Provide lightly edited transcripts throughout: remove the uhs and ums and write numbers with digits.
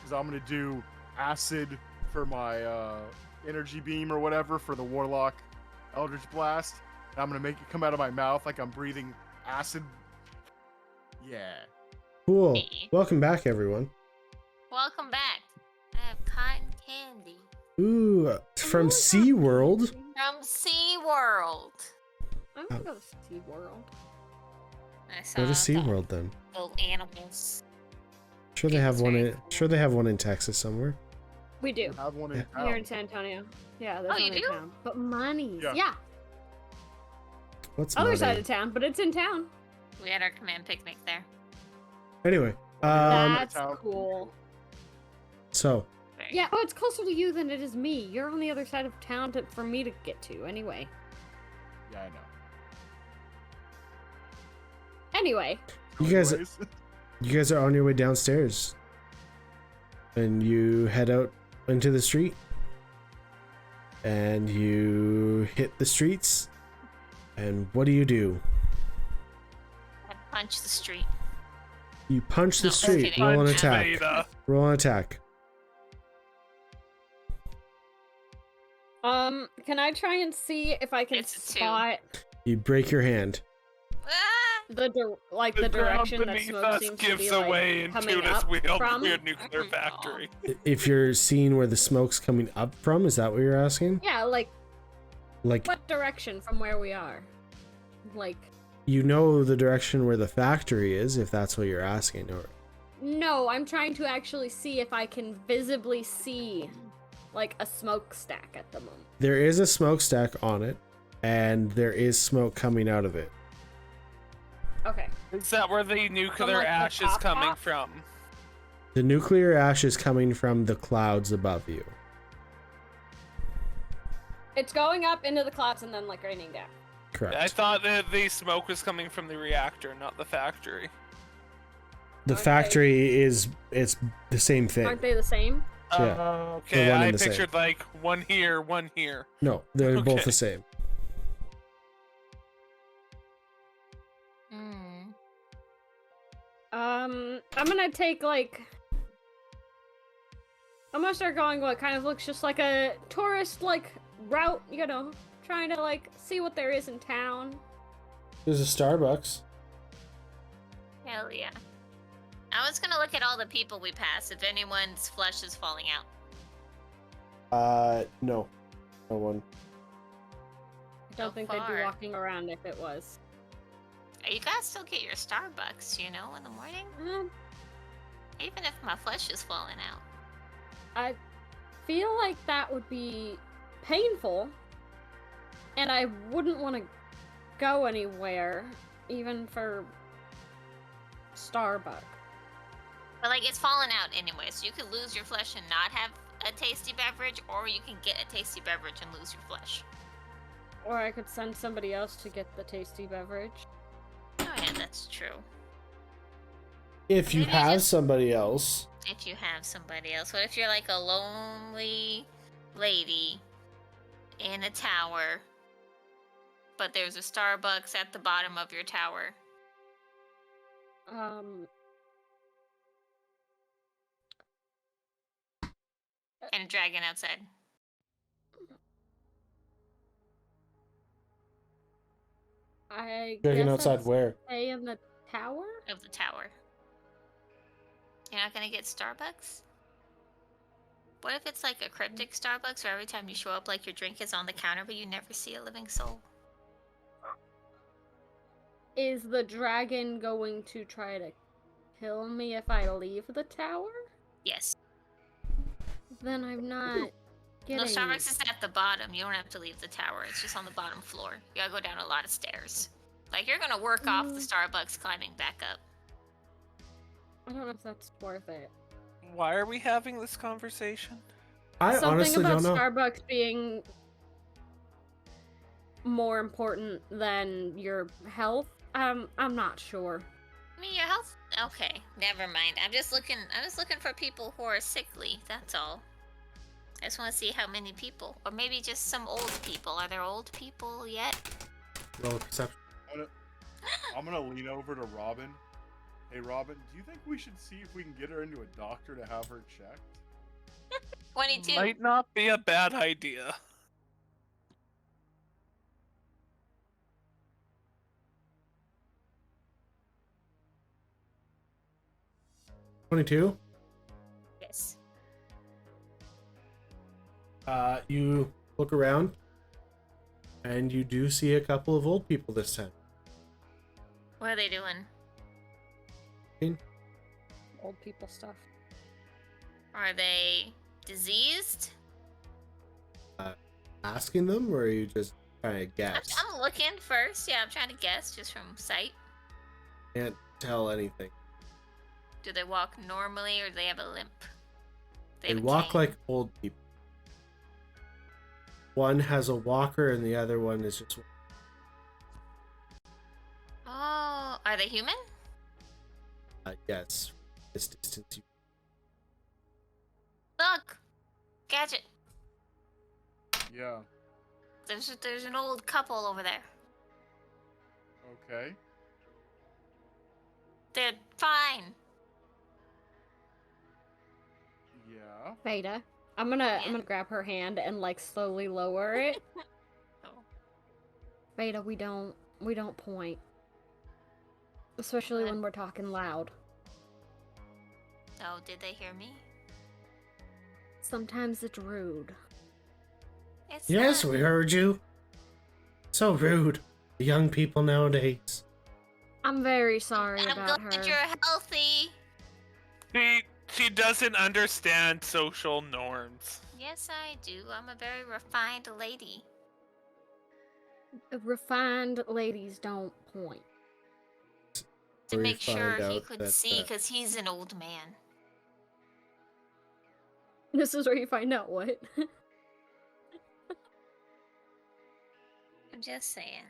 because I'm gonna do acid for my energy beam or whatever for the warlock eldritch blast. And I'm gonna make it come out of my mouth like I'm breathing acid. Yeah. Cool. Welcome back, everyone. Welcome back. I have cotton candy. Ooh, from SeaWorld. From SeaWorld. I'm gonna go to SeaWorld. I saw Go to SeaWorld then. little animals. Sure they have one in. Sure they have one in Texas somewhere. We do. I have one in Here town. in San Antonio. Yeah, there's Oh, you one in do? town. But money's. Yeah. Yeah. What's Other money? side of town, but it's in town. We had our command picnic there. Anyway, That's town. cool. so Very Yeah, oh, it's closer to you than it is me. You're on the other side of town for me to get to, anyway. Yeah, I know. Anyway. you guys, Anyways, you guys are on your way downstairs, and you head out into the street, and you hit the streets, and what do you do? I punch the street. You punch the No, just street. kidding. Roll an Punch attack. Beta. Roll an attack. Can I try and see if I can It's a two. spot You break your hand. Ah! the The ground direction that beneath smoke us seems to gives be away like, into coming this up from? weird nuclear Oh. factory. If you're seeing where the smoke's coming up from, is that what you're asking? Yeah, like Like, what direction from where we are? Like, you know the direction where the factory is, if that's what you're asking, or no, I'm trying to actually see if I can visibly see like a smokestack at the moment. there is a smokestack on it, and there is smoke coming out of it. Okay. Is that where the nuclear like, the ash is top coming top? from? The nuclear ash is coming from the clouds above you. It's going up into the clouds and then like raining down. Correct. I thought that the smoke was coming from the reactor, not the factory. The Okay. factory it's the same thing. Aren't they the same? Yeah, Okay, they're one I and the same. pictured like one here, one here. No, they're both Okay. the same. Hmm. I'm gonna take like. I'm gonna start going what kind of looks just like a tourist like route, you know, trying to like see what there is in town. There's a Starbucks. Hell yeah. I was gonna look at all the people we pass, if anyone's flesh is falling out. No. No one. I don't So think they'd be far. walking around if it was. You guys still get your Starbucks, you know, in the morning? Even if my flesh is falling out. I feel like that would be painful, and I wouldn't want to go anywhere, even for Starbucks. But like, it's falling out anyway, so you could lose your flesh and not have a tasty beverage, or you can get a tasty beverage and lose your flesh. Or I could send somebody else to get the tasty beverage. Oh yeah, that's true. If you Maybe have just- somebody else, If you have somebody else. What if you're like a lonely lady in a tower, but there's a Starbucks at the bottom of your tower? And a dragon outside. I dragon guess outside I'd where? stay in the tower? Of the tower. You're not gonna get Starbucks? What if it's like a cryptic Starbucks where every time you show up, like your drink is on the counter, but you never see a living soul? Is the dragon going to try to kill me if I leave the tower? Yes. Then I'm not getting... No, Starbucks is at the bottom. You don't have to leave the tower. It's just on the bottom floor. You gotta go down a lot of stairs. Like, you're gonna work off the Starbucks climbing back up. I don't know if that's worth it. Why are we having this conversation? I Something honestly about don't know. Starbucks being more important than your health. I'm not sure. I mean, your health. Okay, never mind. I'm just looking for people who are sickly. That's all. I just want to see how many people, or maybe just some old people. Are there old people yet? Roll a perception. I'm gonna lean over to Robin Hey, Robin, do you think we should see if we can get her into a doctor to have her checked? 22. Might not be a bad idea. $22. Yes. You look around, and you do see a couple of old people this time. What are they doing? Old people stuff. Are they diseased? Asking them, or are you just trying to I'm, guess? I'm looking first. Yeah, I'm trying to guess just from sight. Can't tell anything. Do they walk normally or do they have a limp? They have a walk cane? like old people. One has a walker, and the other one is just. Oh, are they human? Yes, this distance. You... Look! Gadget. Yeah. There's an old couple over there. Okay. They're fine. Yeah. Veda, I'm gonna grab her hand and like slowly lower it. Oh. Veda, we don't point. Especially What? when we're talking loud. Oh, did they hear me? Sometimes it's rude. It's Yes, not. we heard you. So rude. The young people nowadays. I'm very sorry I'm about glad her. you're healthy. She doesn't understand social norms. Yes, I do. I'm a very refined lady. Refined ladies don't point. To We make sure find he out could that, see, because he's an old man. This is where you find out what. I'm just saying.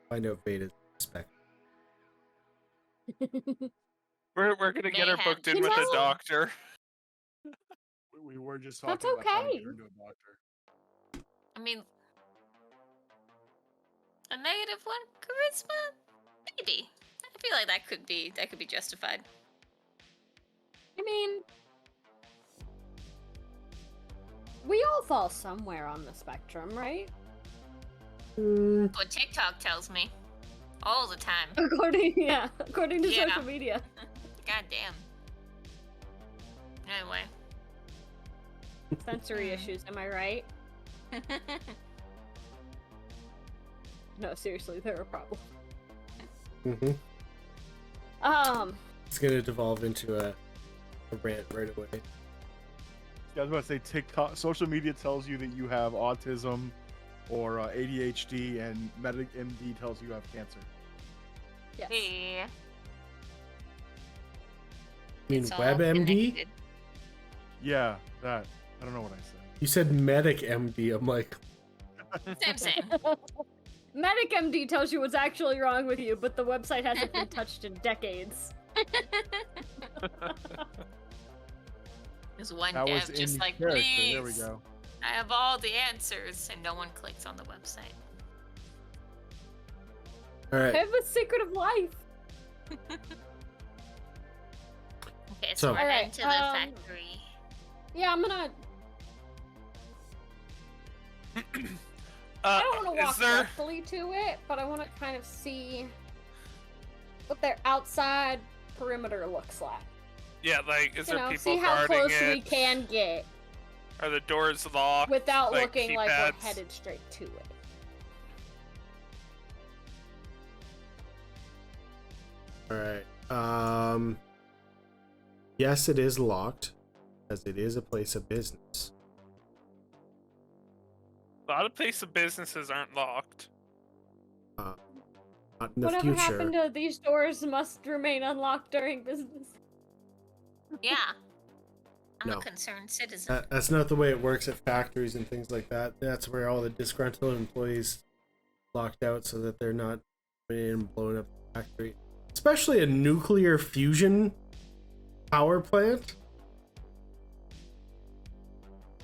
Find out Veda's respect. We're gonna get her Mayhem. booked in You with a know- doctor. We were just talking That's about how to okay. get her to a doctor. I mean, a -1 charisma? Maybe. I feel like that could be justified. I mean, we all fall somewhere on the spectrum, right? What TikTok tells me. All the time. According to Yeah. social media. God damn. Anyway. Sensory issues, am I right? No, seriously, they're a problem. Mm-hmm. It's gonna devolve into a rant right away. Yeah, I was about to say TikTok. Social media tells you that you have autism or ADHD, and Medic MD tells you have cancer. Yes. Yeah. I mean, It's all WebMD? connected. Yeah, that. I don't know what I said. You said Medic MD. I'm like, Same. Medic MD tells you what's actually wrong with you, but the website hasn't been touched in decades. There's one That was dev in just like, character. please. There we go. I have all the answers, and no one clicks on the website. all I right. have a secret of life. Okay, So- so we're heading Alright, to the factory. Yeah, I'm gonna. I don't want to walk Is there? directly to it, but I want to kind of see what their outside perimeter looks like. Yeah, like, is You there know, people see how guarding close it? we can get Are the doors locked? without like looking like we're keypads? headed straight to it. All right. Yes, it is locked, because it is a place of business. A lot of places of businesses aren't locked. Not in the Whatever future. happened to these doors must remain unlocked during business. Yeah. I'm No. a concerned citizen. That's not the way it works at factories and things like that. That's where all the disgruntled employees locked out so that they're not coming in and blowing up the factory. Especially a nuclear fusion power plant.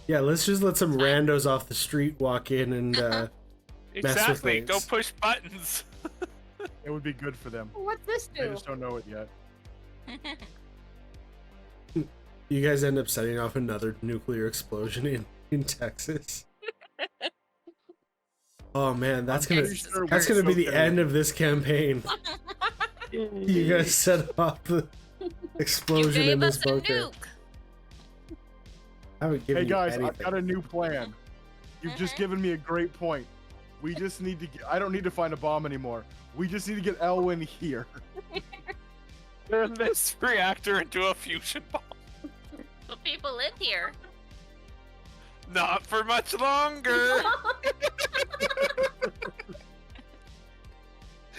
Yeah, let's just let some randos off the street walk in and mess with Exactly. Go things. push buttons. It would be good for them. What's this They do? just don't know it yet. You guys end up setting off another nuclear explosion in Texas. Oh man, that's gonna be the end of this campaign. You guys set off the explosion you in gave this us a bunker. nuke. I haven't given Hey you guys, anything. I've got a new plan. You've just given me a great point. We just need to get, I don't need to find a bomb anymore. We just need to get Elwyn here. Turn this reactor into a fusion bomb. Put people in here. Not for much longer.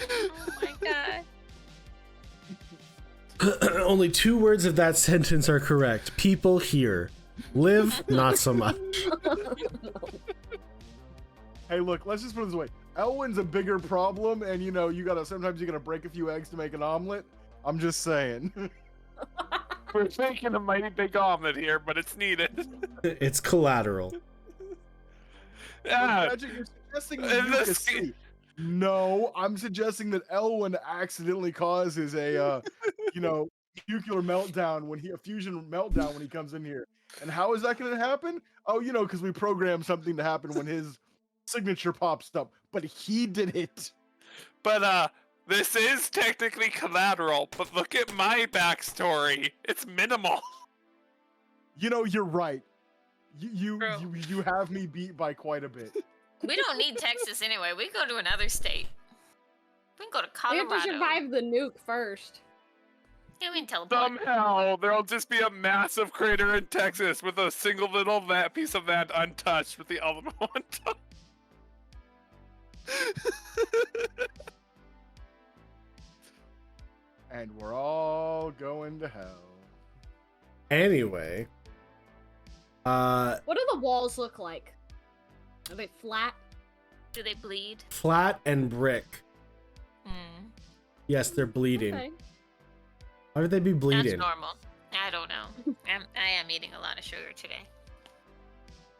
Oh my god. Only 2 words of that sentence are correct. People here. Live, not so much. Hey, look, let's just put it this way. Elwyn's a bigger problem, and you know, sometimes you gotta break a few eggs to make an omelet. I'm just saying. We're making a mighty big omelet here, but it's needed. It's collateral. Yeah. Magic, you're suggesting In that you this can see. No, I'm suggesting that Elwyn accidentally causes a, nuclear meltdown a fusion meltdown when he comes in here. And how is that going to happen? Oh, because we programmed something to happen when his signature pops up, but he did it. But this is technically collateral, but look at my backstory. It's minimal. You're right. You True. you have me beat by quite a bit. We don't need Texas anyway. We can go to another state. We can go to We have Colorado. to survive the nuke first. Yeah, we can teleport. Somehow, there'll just be a massive crater in Texas with a single little piece of land untouched with the Alamo on top. And we're all going to hell. Anyway. What do the walls look like? Are they flat? Do they bleed? Flat and brick. Hmm. Yes, they're bleeding. Okay. Why would they be That's bleeding? normal. I don't know. I am eating a lot of sugar today.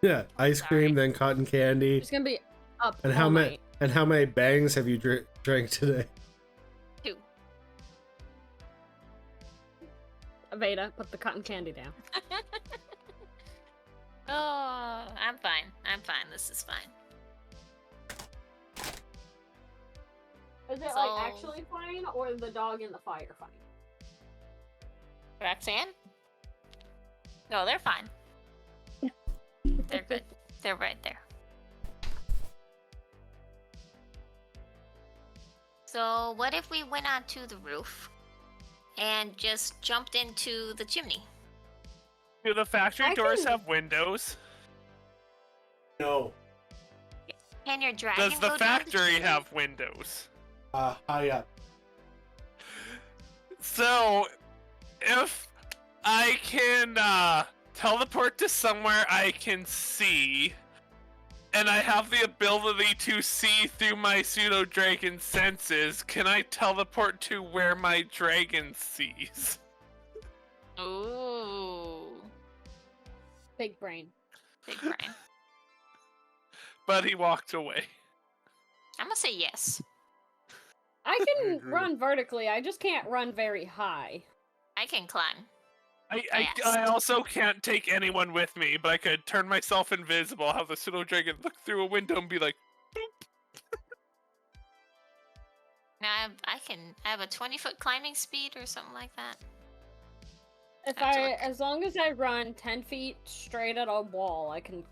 Yeah, ice cream, Sorry. then cotton candy. It's gonna be up And all how many night. and how many bangs have you drank today? 2. Veda, put the cotton candy down. Oh, I'm fine. I'm fine. This is fine. Is it So- like actually fine, or the dog in the fire fine? Roxanne? No, they're fine. They're good. They're right there. So, what if we went onto the roof and just jumped into the chimney? Do the factory I doors can- have windows? No. Can your dragon Does go the down factory chimney? have windows? High up. So, if I can teleport to somewhere I can see, and I have the ability to see through my pseudo-dragon senses, can I teleport to where my dragon sees? Ooh, Big brain. big brain. But he walked away. I'm gonna say yes. I I can agree. run vertically. I just can't run very high. I can climb. I Fast. also can't take anyone with me, but I could turn myself invisible, have the pseudo-dragon look through a window and be like, Now I have a 20-foot climbing speed or something like that. As long as I run 10 feet straight at a wall, I can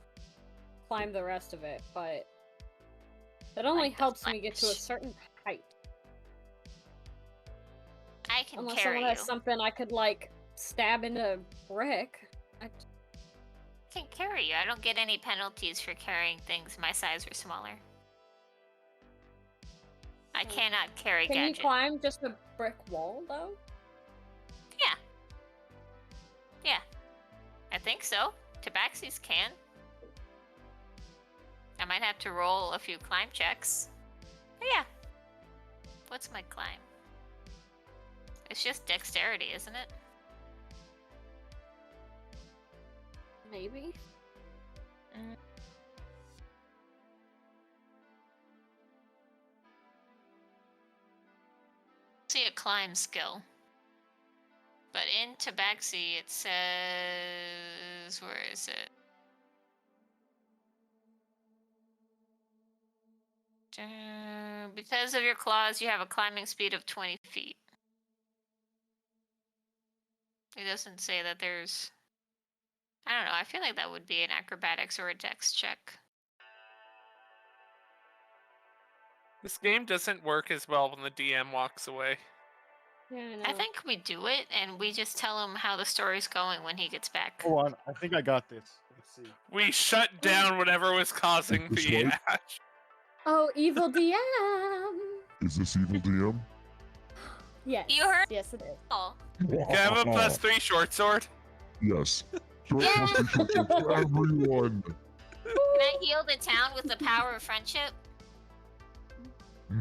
climb the rest of it, but that only Like the helps me get to a Flash. certain height. I can Unless carry someone has you. something I could, like, stab into a brick. I can carry you. I don't get any penalties for carrying things my size or smaller. I cannot carry Can gadget. you climb just a brick wall, though? Yeah. Yeah. I think so. Tabaxis can. I might have to roll a few climb checks. But yeah. What's my climb? It's just dexterity, isn't it? Maybe. climb skill. But in Tabaxi, it says... Where is it? Because of your claws, you have a climbing speed of 20 feet. It doesn't say that there's... I don't know, I feel like that would be an acrobatics or a dex check. This game doesn't work as well when the DM walks away. Yeah, I know. I think we do it, and we just tell him how the story's going when he gets back. Hold on, I think I got this. Let's see. We shut down whatever was causing This the work? ash. Oh, evil DM! Is this evil DM? Yes. You heard? Yes, it is. Oh, Can I have a +3 short sword? Yes. Short sword for everyone. can I heal the town with the power of friendship?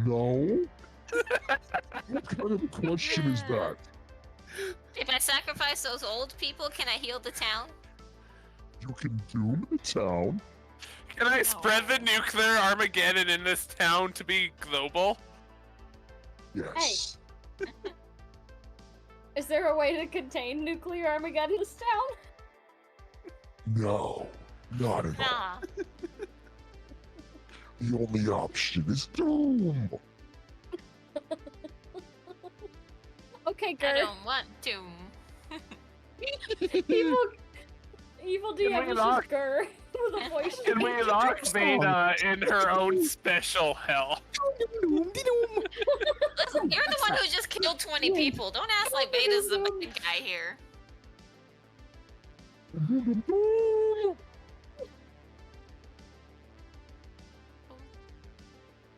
No? What kind of question is that? If I sacrifice those old people, can I heal the town? You can doom the town. Can I spread the nuclear Armageddon in this town to be global? Yes. Is there a way to contain nuclear Armageddon in this town? No. Not at all. Nah. The only option is doom. Okay, I Gert. don't want to. Evil Can DM we is lock- just Gert with a voice Can we change. lock Veda in her own special hell? Listen, you're the one who just killed 20 people. Don't act like Beta's the bad guy here.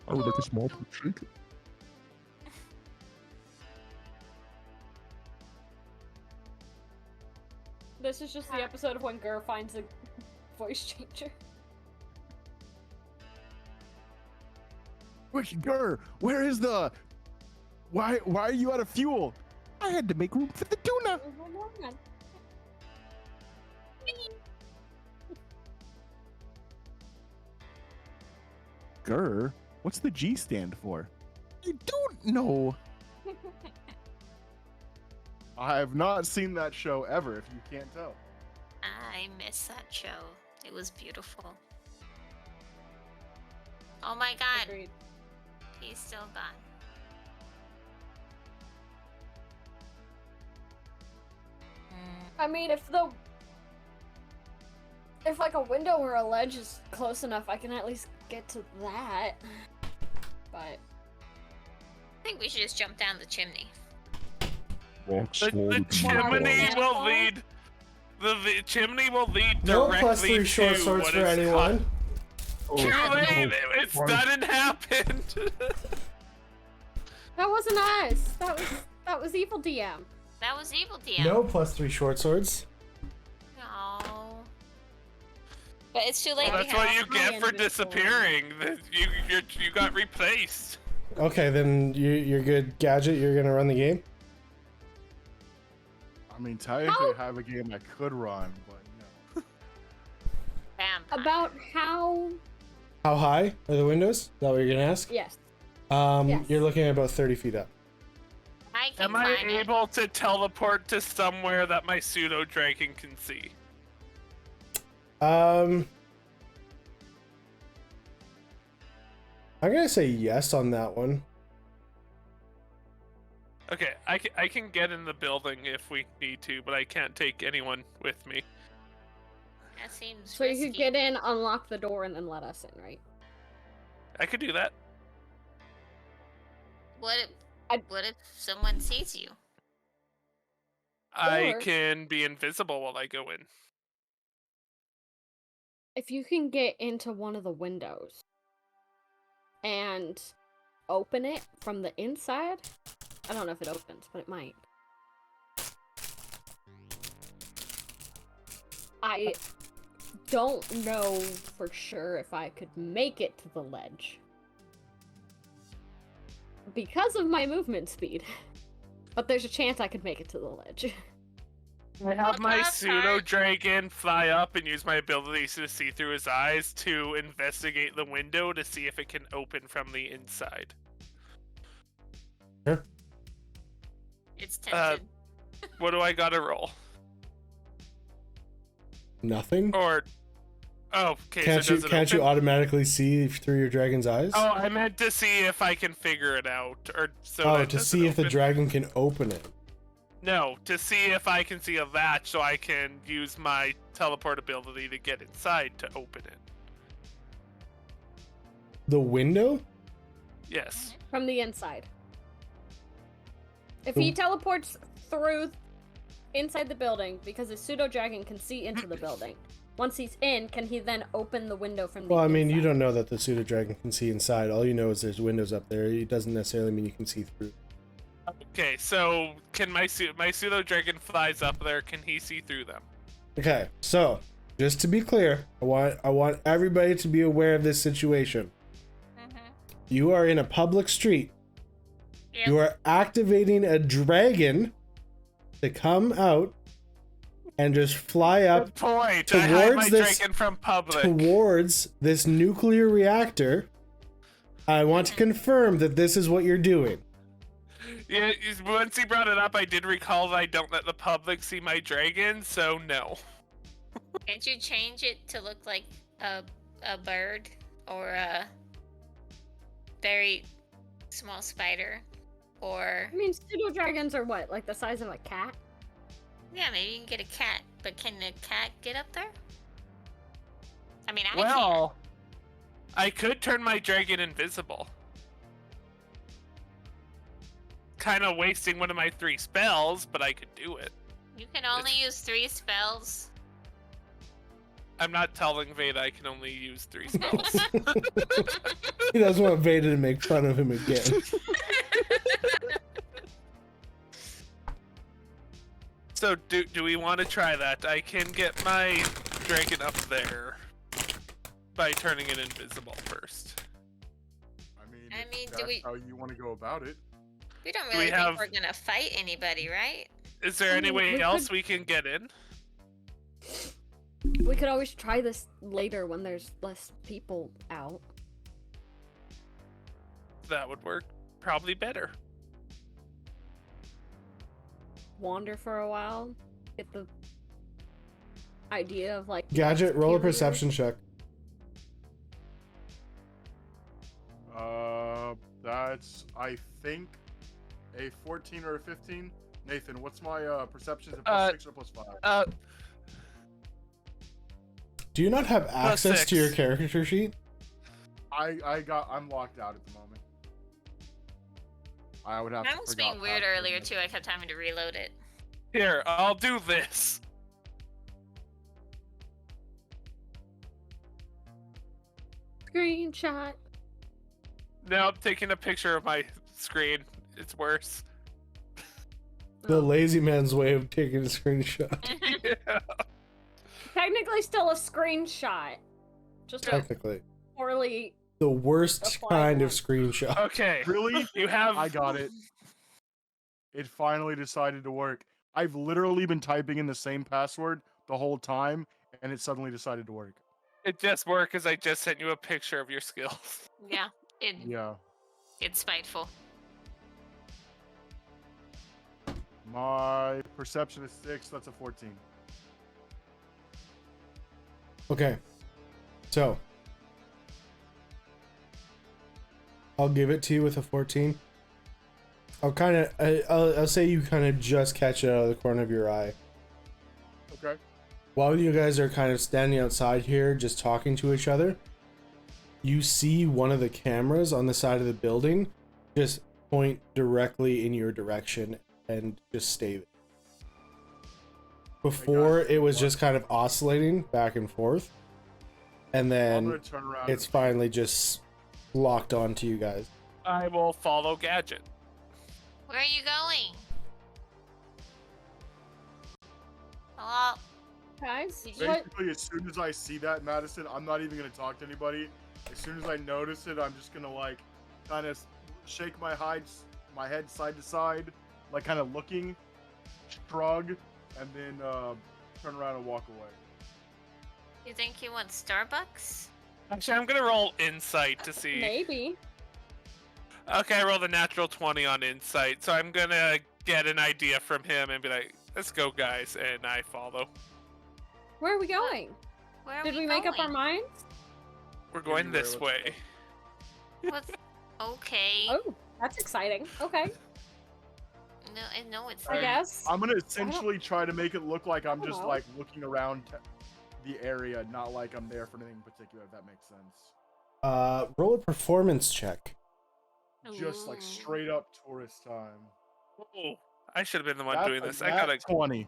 I would like a small shake. This is just the episode of when Gert finds a voice changer. Quick, Gurr, where is the... Why are you out of fuel? I had to make room for the tuna. Gurr, what's the G stand for? I don't know. I have not seen that show ever, if you can't tell. I miss that show. It was beautiful. Oh my god, Agreed. he's still gone. I mean, if like a window or a ledge is close enough, I can at least get to that. But I think we should just jump down the chimney. Walk The slowly. chimney will lead. The chimney will lead No directly +3 short to swords what for is anyone. Too late. It's Why- done and happened. that wasn't us. That was evil DM. That was evil DM. No +3 short swords. No. But it's too late. Well, we that's what have- you get for invisible. disappearing. You got replaced. Okay, then you're good. Gadget, you're gonna run the game. I mean, technically, I have a game I could run, but no. Vampire. About how? How high are the windows? Is that what you're gonna ask? Yes. You're Yes. looking at about 30 feet up. I can Am I climb it. able to teleport to somewhere that my pseudo dragon can see? I'm gonna say yes on that one. Okay, I can get in the building if we need to, but I can't take anyone with me. That seems So you risky. could get in, unlock the door, and then let us in, right? I could do that. What if, I- what if someone sees you? I Or- can be invisible while I go in. If you can get into one of the windows and open it from the inside, I don't know if it opens, but it might. I don't know for sure if I could make it to the ledge because of my movement speed, but there's a chance I could make it to the ledge. I have What my part? pseudo dragon fly up and use my abilities to see through his eyes to investigate the window to see if it can open from the inside. Sure. It's tinted. What do I gotta roll? Nothing. Or okay, Can't so you does it can't you open? automatically see through your dragon's eyes? Oh, I meant to see if I can figure it out, or so. Oh, that to does see it if the open? dragon can open it. No, to see if I can see a latch, so I can use my teleport ability to get inside to open it. The window? Yes. From the inside. If Oh. he teleports through inside the building, because the pseudo dragon can see into the building. Once he's in, can he then open the window from the Well, I mean, you inside? don't know that the pseudo dragon can see inside. All you know is there's windows up there. It doesn't necessarily mean you can see through. Okay, so can my pseudo dragon flies up there? Can he see through them? Okay, so just to be clear, I want everybody to be aware of this situation. You are in a public street. Yep. You are activating a dragon to come out and just fly up Good point. I hide my towards this- dragon from public. towards this nuclear reactor. I want to confirm that this is what you're doing. Yeah, once he brought it up, I did recall that I don't let the public see my dragon, so no. Can't you change it to look like a bird or a very small spider? Or I mean, pseudo dragons are what, like the size of a cat? yeah, maybe you can get a cat, but can the cat get up there? I mean, I can't. Well, I could turn my dragon invisible. Kind of wasting one of my 3 spells, but I could do it. You can only use 3 spells. I'm not telling Veda I can only use 3 spells. He doesn't want Veda to make fun of him again. So do we want to try that? I can get my dragon up there by turning it invisible first. I mean, I if mean, do that's we- how you want to go about it? We don't Do we really think have- we're gonna fight anybody, right? Is there I any mean, way we else could- we can get in? We could always try this later when there's less people out. That would work probably better. Wander for a while, get the idea of like Gadget, roll a people perception check. That's I think a 14 or a 15. Nathan, what's my perception? Is it Uh, +6 or +5? Do you not have access to 6. your character sheet? I'm locked out at the moment. I would have Mine to was forgot being weird password earlier and- too. I kept having to reload it. Here, I'll do this. screenshot. No, I'm taking a picture of my screen. It's worse. The lazy man's way of taking a screenshot. Yeah. Technically, still a screenshot. Just a Technically. poorly. The worst Apply kind one. of screenshot. Okay. Really? You have. I got it. It finally decided to work. I've literally been typing in the same password the whole time, and it suddenly decided to work. It just worked because I just sent you a picture of your skills. Yeah, Yeah. it's spiteful. My perception is 6. That's a 14. Okay. So. I'll give it to you with a 14. I'll say you kind of just catch it out of the corner of your eye. Okay. While you guys are kind of standing outside here just talking to each other, you see one of the cameras on the side of the building just point directly in your direction and just stay there. Before it was just kind of oscillating back and forth, and I'm gonna then turn around. it's finally just locked onto you guys. I will follow Gadget. Where are you going? Hello? Guys, Did you- what? Basically, as soon as I see that, Madison, I'm not even gonna talk to anybody. As soon as I notice it, I'm just gonna like kind of shake my head side to side, like kind of looking, shrug, and then turn around and walk away. You think you want Starbucks? Actually, I'm gonna roll Insight to see. Maybe. Okay, I rolled a natural 20 on Insight, so I'm gonna get an idea from him and be like, "Let's go, guys," and I follow. Where are we going? Where are Did we make up our going? minds? We're going Anywhere, this let's way. What's... Okay. Oh, that's exciting. Okay, No, it's I not. guess. I'm gonna essentially try to make it look like I'm I don't just know. like looking around the area, not like I'm there for anything in particular. If that makes sense. Roll a performance check. Just like Ooh. straight up tourist time. Oh, I should have been the one That's doing a this. I nat gotta. 20.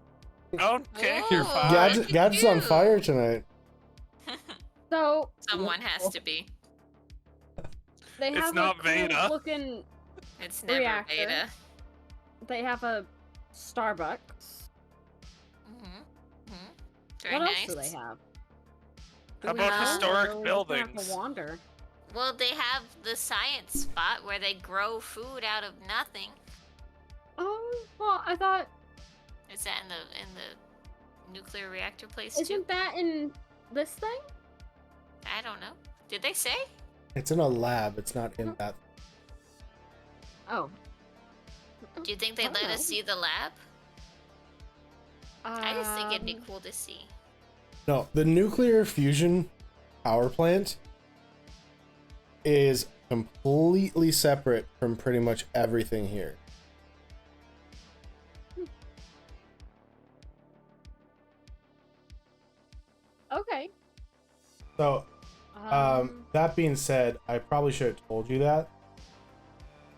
Okay, Ooh. you're fine. Look at Gad's on you. fire tonight. So Someone has to be. they It's have not a cool Veda. looking. It's never Reactor. Veda. They have a Starbucks. Very What nice. else do they have? How Do we about know? historic Or we just gonna have buildings? to wander. Well, they have the science spot where they grow food out of nothing. Oh, well, I thought Is that in the nuclear reactor place too? isn't that in this thing? I don't know. Did they say? It's in a lab. It's not in that. Oh. Do you think they I don't let us know. see the lab? I just think it'd be Um, cool to see. No, the nuclear fusion power plant is completely separate from pretty much everything here. Okay. So, that being said, I probably should have told you that.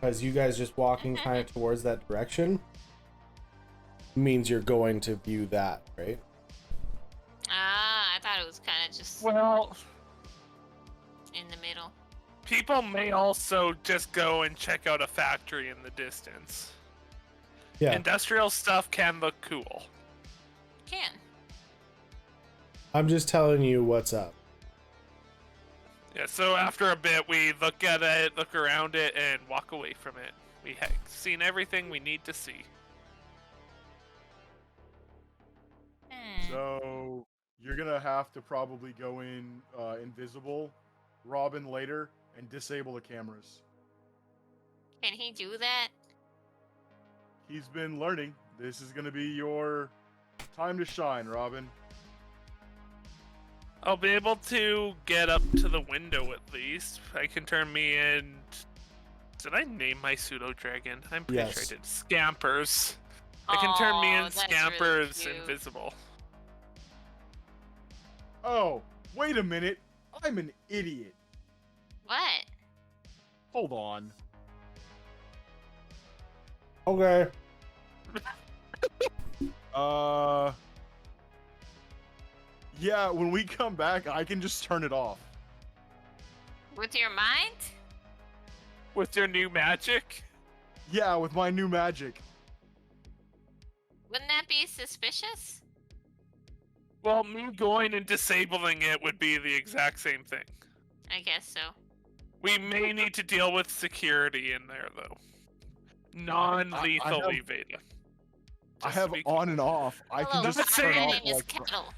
Because you guys just walking kind of towards that direction means you're going to view that, right? Ah, I thought it was kind of just Well, in the middle. people may also just go and check out a factory in the distance. Yeah. Industrial stuff can look cool. Can. I'm just telling you what's up. Yeah, so after a bit, we look at it, look around it, and walk away from it. We have seen everything we need to see. So you're gonna have to probably go in invisible, Robin later, and disable the cameras. Can he do that? He's been learning. This is gonna be your time to shine, Robin. I'll be able to get up to the window at least. I can turn me in. Did I name my pseudo dragon? I'm pretty sure I Yes. did. Scampers. I can turn me Aw, in that's really Scampers cute. invisible. Oh, wait a minute. I'm an idiot. What? Hold on. Okay. Yeah, when we come back, I can just turn it off. With your mind? With your new magic? Yeah, with my new magic. Wouldn't that be suspicious? Well, me going and disabling it would be the exact same thing. I guess so. We may need to deal with security in there, though. Non-lethally, Veda. I Just have to be on and off. I can Hello, just not turn saying- my off name is like Kettle.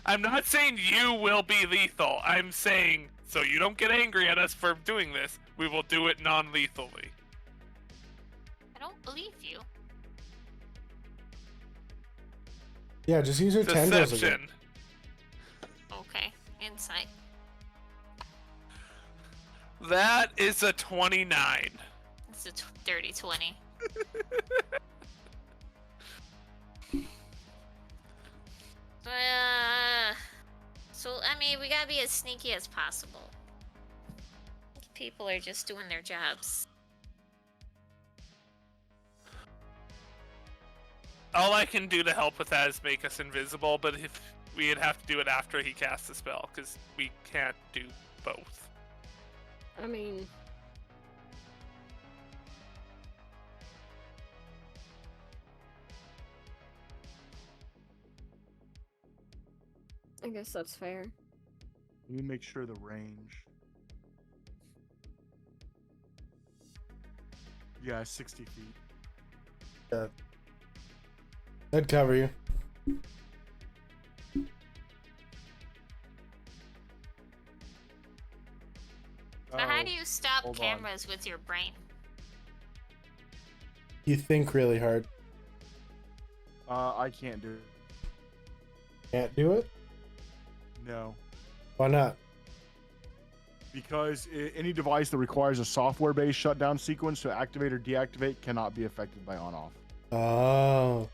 I'm not saying you will be lethal. I'm saying, so you don't get angry at us for doing this, we will do it non-lethally. I don't believe you. Yeah, just use your tendrils again. Deception. Okay, insight. That is a 29. It's a dirty 20. So, I mean, we gotta be as sneaky as possible. People are just doing their jobs. All I can do to help with that is make us invisible, but if we'd have to do it after he casts the spell, because we can't do both. I mean, I guess that's fair. Let me make sure the range. Yeah, 60 feet. That'd cover you. So how do you stop hold on. cameras with your brain? You think really hard. I can't do it. Can't do it? No. Why not? Because any device that requires a software-based shutdown sequence to activate or deactivate cannot be affected by on-off. Oh.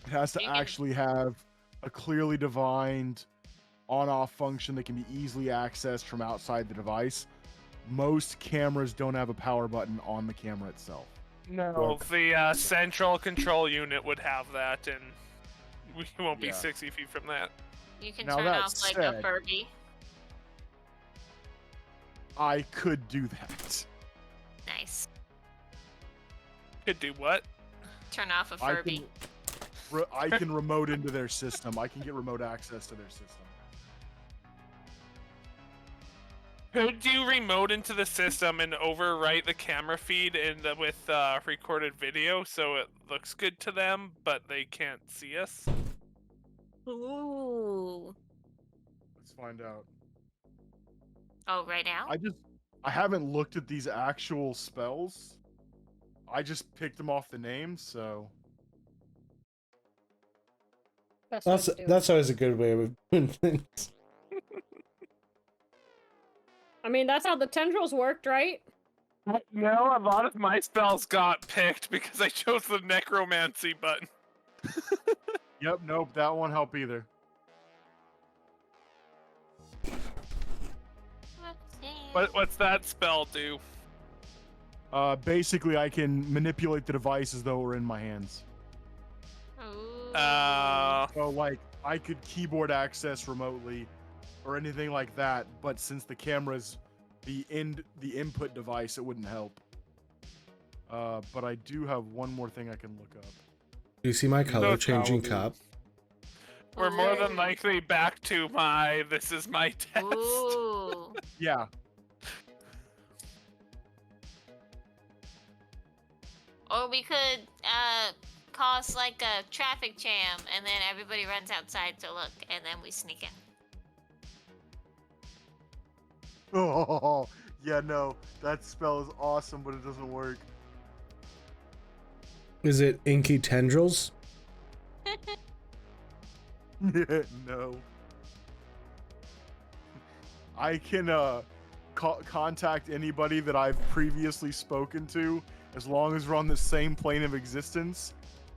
It has to You can- actually have a clearly defined on-off function that can be easily accessed from outside the device. Most cameras don't have a power button on the camera itself. No, the central control unit would have that, and we won't be Yeah. 60 feet from that. You can Now turn that off like said- a Furby. I could do that. Nice. Could do what? Turn off a I Furby. I can remote into their system. I can get remote access to their system. Could you remote into the system and overwrite the camera feed with recorded video so it looks good to them, but they can't see us? Ooh. Let's find out. Oh, right now? I haven't looked at these actual spells. I just picked them off the names, so Best way to do it. That's always a good way of doing things. I mean, that's how the tendrils worked, right? No, a lot of my spells got picked because I chose the necromancy button. yep, nope, that won't help either. Let's see. What's that spell do? Basically, I can manipulate the device as though it were in my hands. Ooh. So, like, I could keyboard access remotely or anything like that, but since the camera's the input device, it wouldn't help. But I do have one more thing I can look up. Do you see my color No, changing probably. cup? We're more than Ooh. likely back to my this is my test. Ooh. Yeah, Or we could cause like a traffic jam, and then everybody runs outside to look, and then we sneak in. Oh, yeah, no, that spell is awesome, but it doesn't work. Is it inky tendrils? No. I can contact anybody that I've previously spoken to, as long as we're on the same plane of existence,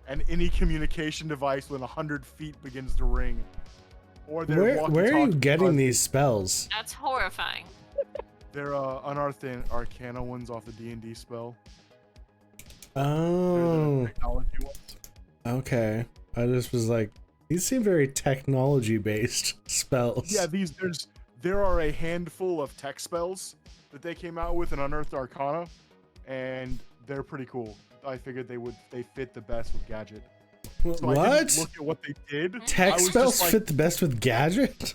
and any communication device within 100 feet begins to ring. Or their Where are you walkie-talkie getting buzz- these spells? That's horrifying. They're unearthed arcana ones off the D&D spell. They're Oh, the technology ones. okay. I just was like, these seem very technology-based spells. Yeah, there are a handful of tech spells that they came out with in Unearthed Arcana, and they're pretty cool. I figured they fit the best with Gadget. So I What? didn't look at what they did. I Tech was just spells like, fit the best with Gadget?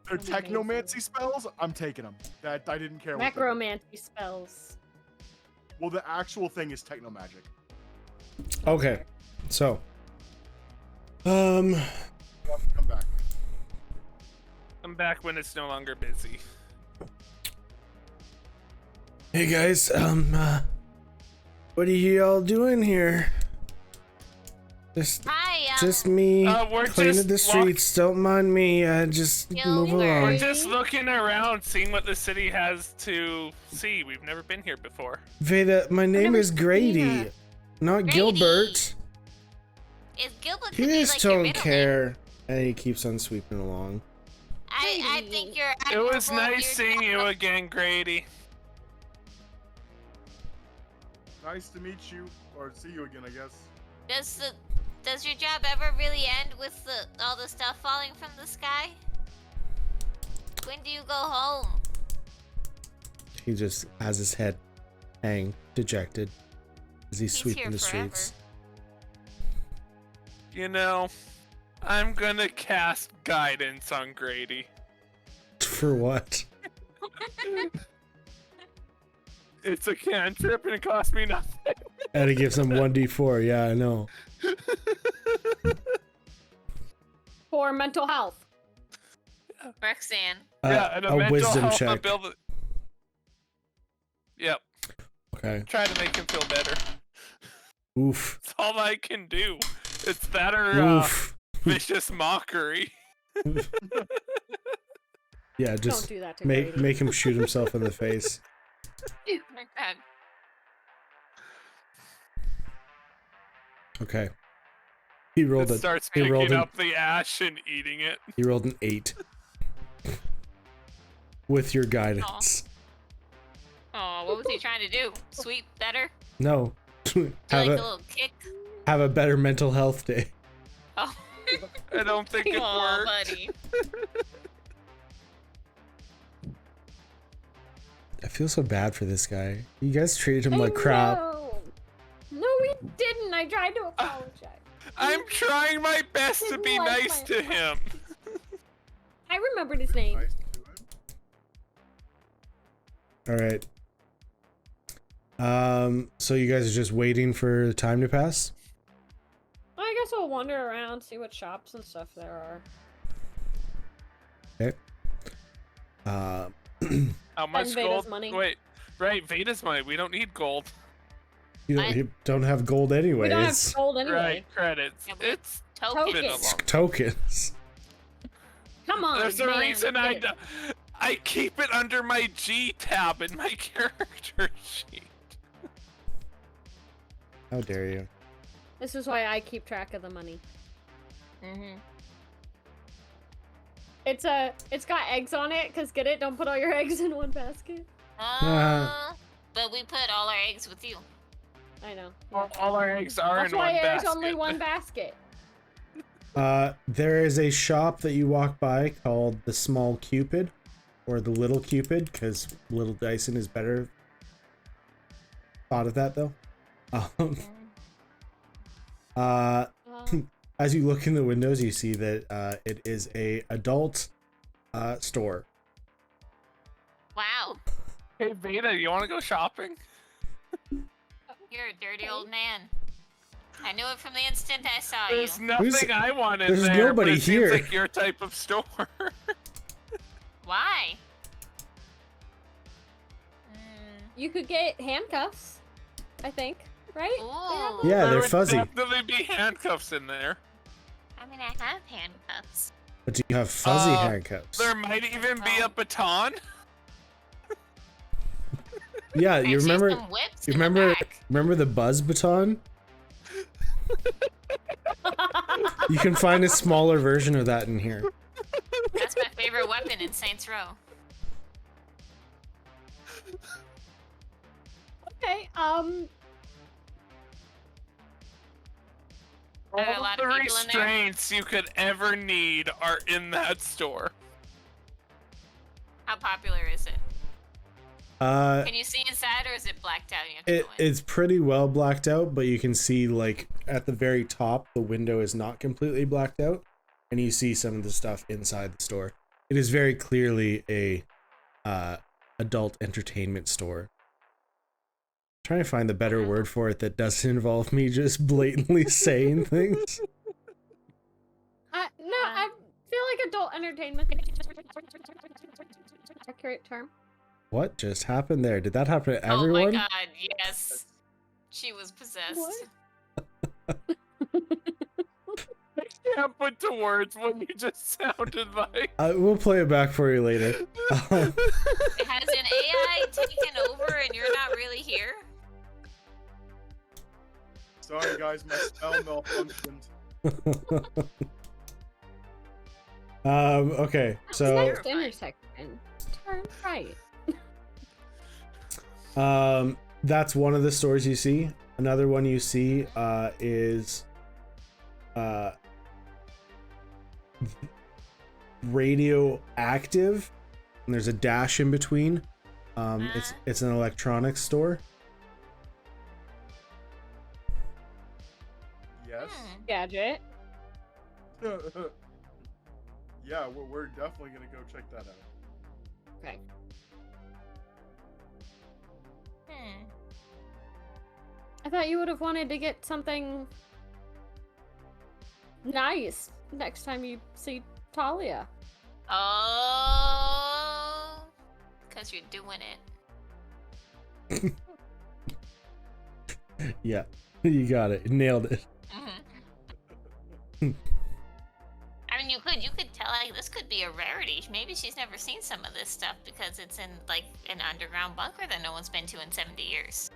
They're technomancy spells. I'm taking them. That I didn't care. what they did. Necromancy spells. Well, the actual thing is technomagic. Okay, so, Come back. I'm back when it's no longer busy. hey guys, what are you all doing here? Hi, Just me we're cleaning just the streets. Don't mind me. Just Yo, move we're- We're along. just looking around, seeing what the city has to see. We've never been here before. Veda, my name never is seen Grady, that. not Grady. Gilbert. is Gilbert You could be just like your don't middle name. care. And he keeps on sweeping along. I think you're. It was nice seeing you again, Grady. Nice to meet you, or see you again, I guess. Does your job ever really end with all the stuff falling from the sky? When do you go home? He just has his head hang, dejected, as he's He's sweeping here the forever. streets. You know, I'm gonna cast guidance on Grady. For what? It's a cantrip and it costs me nothing. And he gives him 1d4. Yeah, I know. For mental health. Roxanne. Yeah, and a mental wisdom health check. ability. Yep, Okay. try to make him feel better. Oof. That's all I can do. It's that or Oof. vicious mockery. Yeah, Don't just do that to make Grady. him shoot himself in the face. Oh my god. Okay. He rolled It a starts he rolled picking an up the ash and eating it. he rolled an 8. With your guidance. Oh, what was he trying to do? Sweep better? No. Do have like a a little kick? have a better mental health day. Oh, I don't think it oh worked. buddy. I feel so bad for this guy. You guys treated him I like crap. know. No, we didn't. I tried to apologize. I'm trying my best to Didn't be like nice my to him. I remembered his name. Nice to it. All right. So you guys are just waiting for time to pass? I guess I'll wander around, see what shops and stuff there are. Okay. How much Veda's gold? money. Wait, right, Veda's money. We don't need gold. You don't have gold We anyways. don't have gold anyway. Right, credits. Yeah, but- It's Token. been a Tokens. long. Tokens. Come on, There's a man. reason I keep it under my G tab in my character sheet. How dare you? This is why I keep track of the money. Mm-hmm. It's got eggs on it. Cause get it? Don't put all your eggs in one basket. But we put all our eggs with you. I know. All our eggs are That's in why one there's basket. only one basket. There is a shop that you walk by called the Small Cupid, or the Little Cupid, because Little Dyson is better. Thought of that though. As you look in the windows, you see that it is a adult store. Wow. Hey Veda, you want to go shopping? You're a dirty old man. I knew it from the instant I saw There's you. nothing I want in there's there. nobody but it here. Seems like your type of store. Why? You could get handcuffs. I think, right? They have Ooh. those? Yeah, There they're would fuzzy. definitely be handcuffs in there. I mean, I have handcuffs. But you have fuzzy Uh, handcuffs. There might even be a baton. Yeah, I you see remember? some whips You in the remember? back. Remember the buzz baton? You can find a smaller version of that in here. That's my favorite weapon in Saints Row. Okay. Are there a All lot the of people in there? restraints you could ever need are in that store. How popular is it? Uh, Can you see inside, or is it blacked out? You have to go in? it's pretty well blacked out, but you can see like at the very top, the window is not completely blacked out, and you see some of the stuff inside the store. It is very clearly a adult entertainment store. Trying to find the better word for it that doesn't involve me just blatantly saying things. No, I feel like adult entertainment. Accurate term. What just happened there? Did that happen to Oh everyone? my god, yes. She was possessed. What? I can't put to words what you just sounded like. We'll play it back for you later. Has an AI taken over and you're not really here? Sorry guys, my spell malfunctioned. Okay, so Next intersection. Turn right. that's one of the stores you see. Another one you see is radioactive, and there's a dash in between. It's an electronics store. Yes. Gadget. Yeah, we're definitely gonna go check that out. Okay. I thought you would have wanted to get something nice next time you see Talia. Oh, because you're doing it. Yeah. You got it. Nailed it. I mean, you could tell like this could be a rarity. Maybe she's never seen some of this stuff because it's in like an underground bunker that no one's been to in 70 years.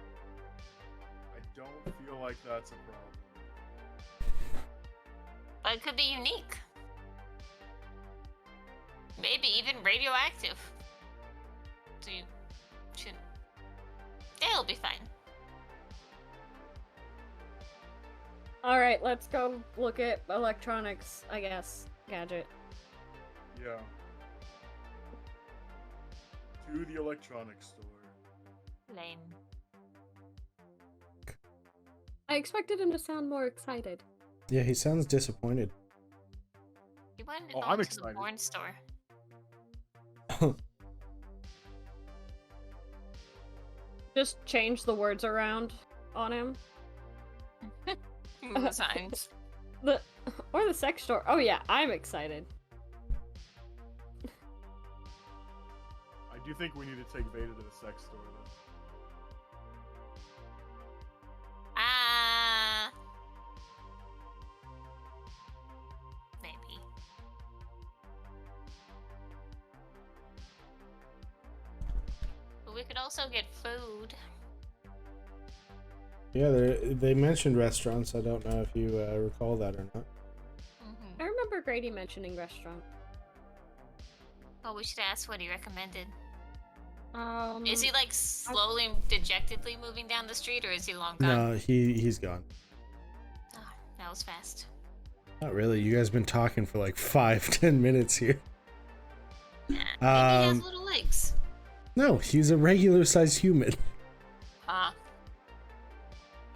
I don't feel like that's a problem. But it could be unique. Maybe even radioactive. So you should. It'll be fine. All right, let's go look at electronics, I guess. Gadget. Yeah. To the electronics store. Lame. I expected him to sound more excited. Yeah, he sounds disappointed. You wanted to Oh, go I'm into the excited. porn store. Just change the words around on him. The signs. Or the sex store. Oh yeah, I'm excited. I do think we need to take Veda to the sex store then. Maybe. But we could also get food. Yeah, they mentioned restaurants. I don't know if you recall that or not. Mm-hmm. I remember Grady mentioning restaurant. Oh, we should ask what he recommended. Mm. Is he like slowly, dejectedly moving down the street, or is he long gone? No, he's gone. Oh, that was fast. Not really. You guys been talking for like 5-10 minutes here. Yeah, maybe he has Um, little legs. No, he's a regular sized human. Huh.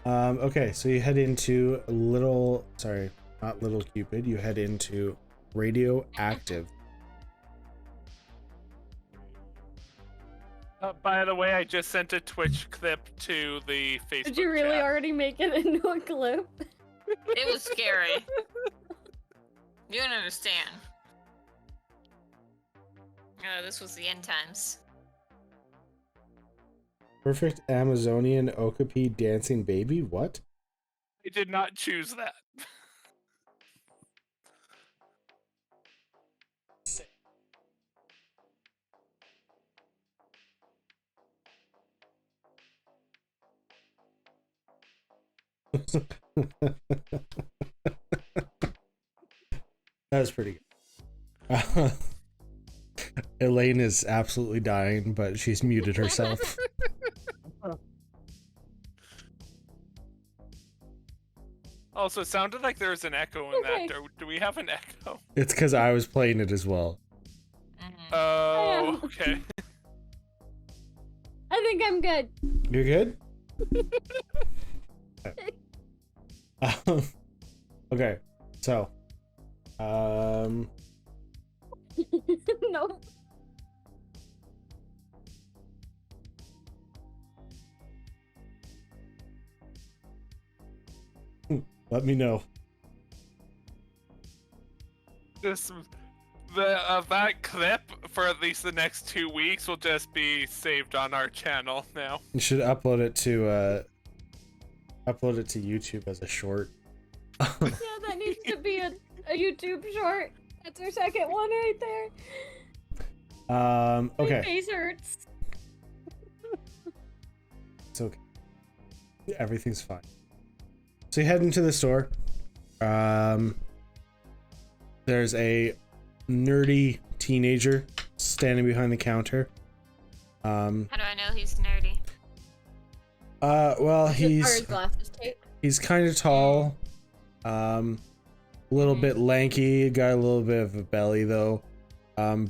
Okay, so you head into not Little Cupid. You head into radioactive. By the way, I just sent a Twitch clip to the Facebook Did you really chat. already make it into a clip? It was scary. You don't understand. This was the end times. Perfect Amazonian okapi dancing baby? What? I did not choose that. That was pretty good. Elaine is absolutely dying, but she's muted herself. Also, it sounded like there was an echo in Okay. that. Do we have an echo? It's because I was playing it as well. Mhm. Oh, okay. I think I'm good. You're good? Okay, so No. let me know. That clip for at least the next 2 weeks will just be saved on our channel now. You should upload it to YouTube as a short. Yeah, that needs to be a YouTube short. That's our second one right there. My Okay, face hurts. it's okay. Everything's fine. So you head into the store. There's a nerdy teenager standing behind the counter. How do I know he's nerdy? Well, Are he's his glasses taped? kind of tall, a little bit lanky, got a little bit of a belly though,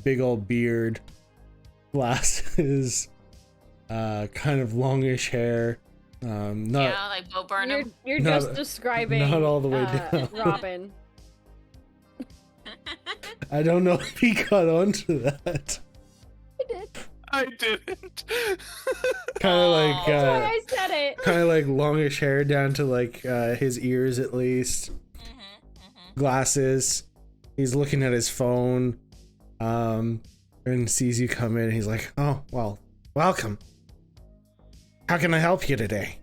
big old beard, glasses, kind of longish hair, not Yeah, like Bo Burnham. You're Not- just describing not all the way down. Robin. I don't know if he got onto that. I didn't. Kind of like That's why I said it. kind of like longish hair down to like his ears at least. Glasses. He's looking at his phone. And sees you come in. He's like, "Oh, well, welcome. How can I help you today?"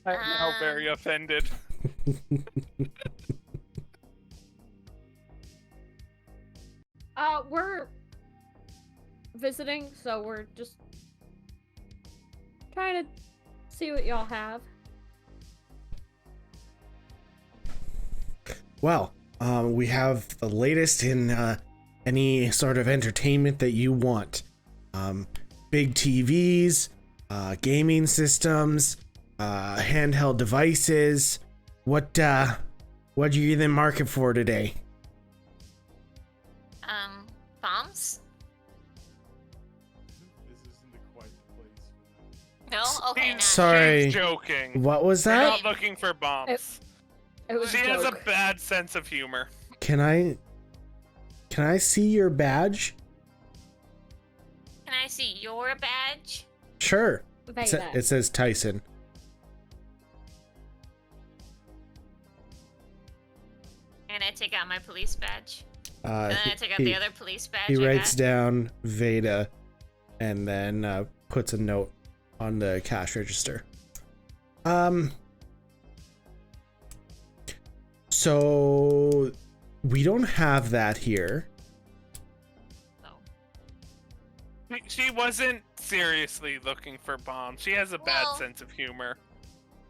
I'm now very offended. We're visiting, so we're just trying to see what y'all have. Well, we have the latest in any sort of entertainment that you want. Big TVs, gaming systems, handheld devices. What you even market for today? Bombs? This isn't quite the place for that. No? Okay, not. Sorry. She's joking. What was We're that? not looking for bombs. It was She a has a joke. bad sense of humor. Can I see your badge? Can I see your badge? Sure. Veda. It says Tyson. And I take out my police badge. Uh, And then I take out the other police badge. He I writes got. down Veda and then puts a note on the cash register. So we don't have that here. Oh. She wasn't seriously looking for bombs. She has a bad Well- sense of humor.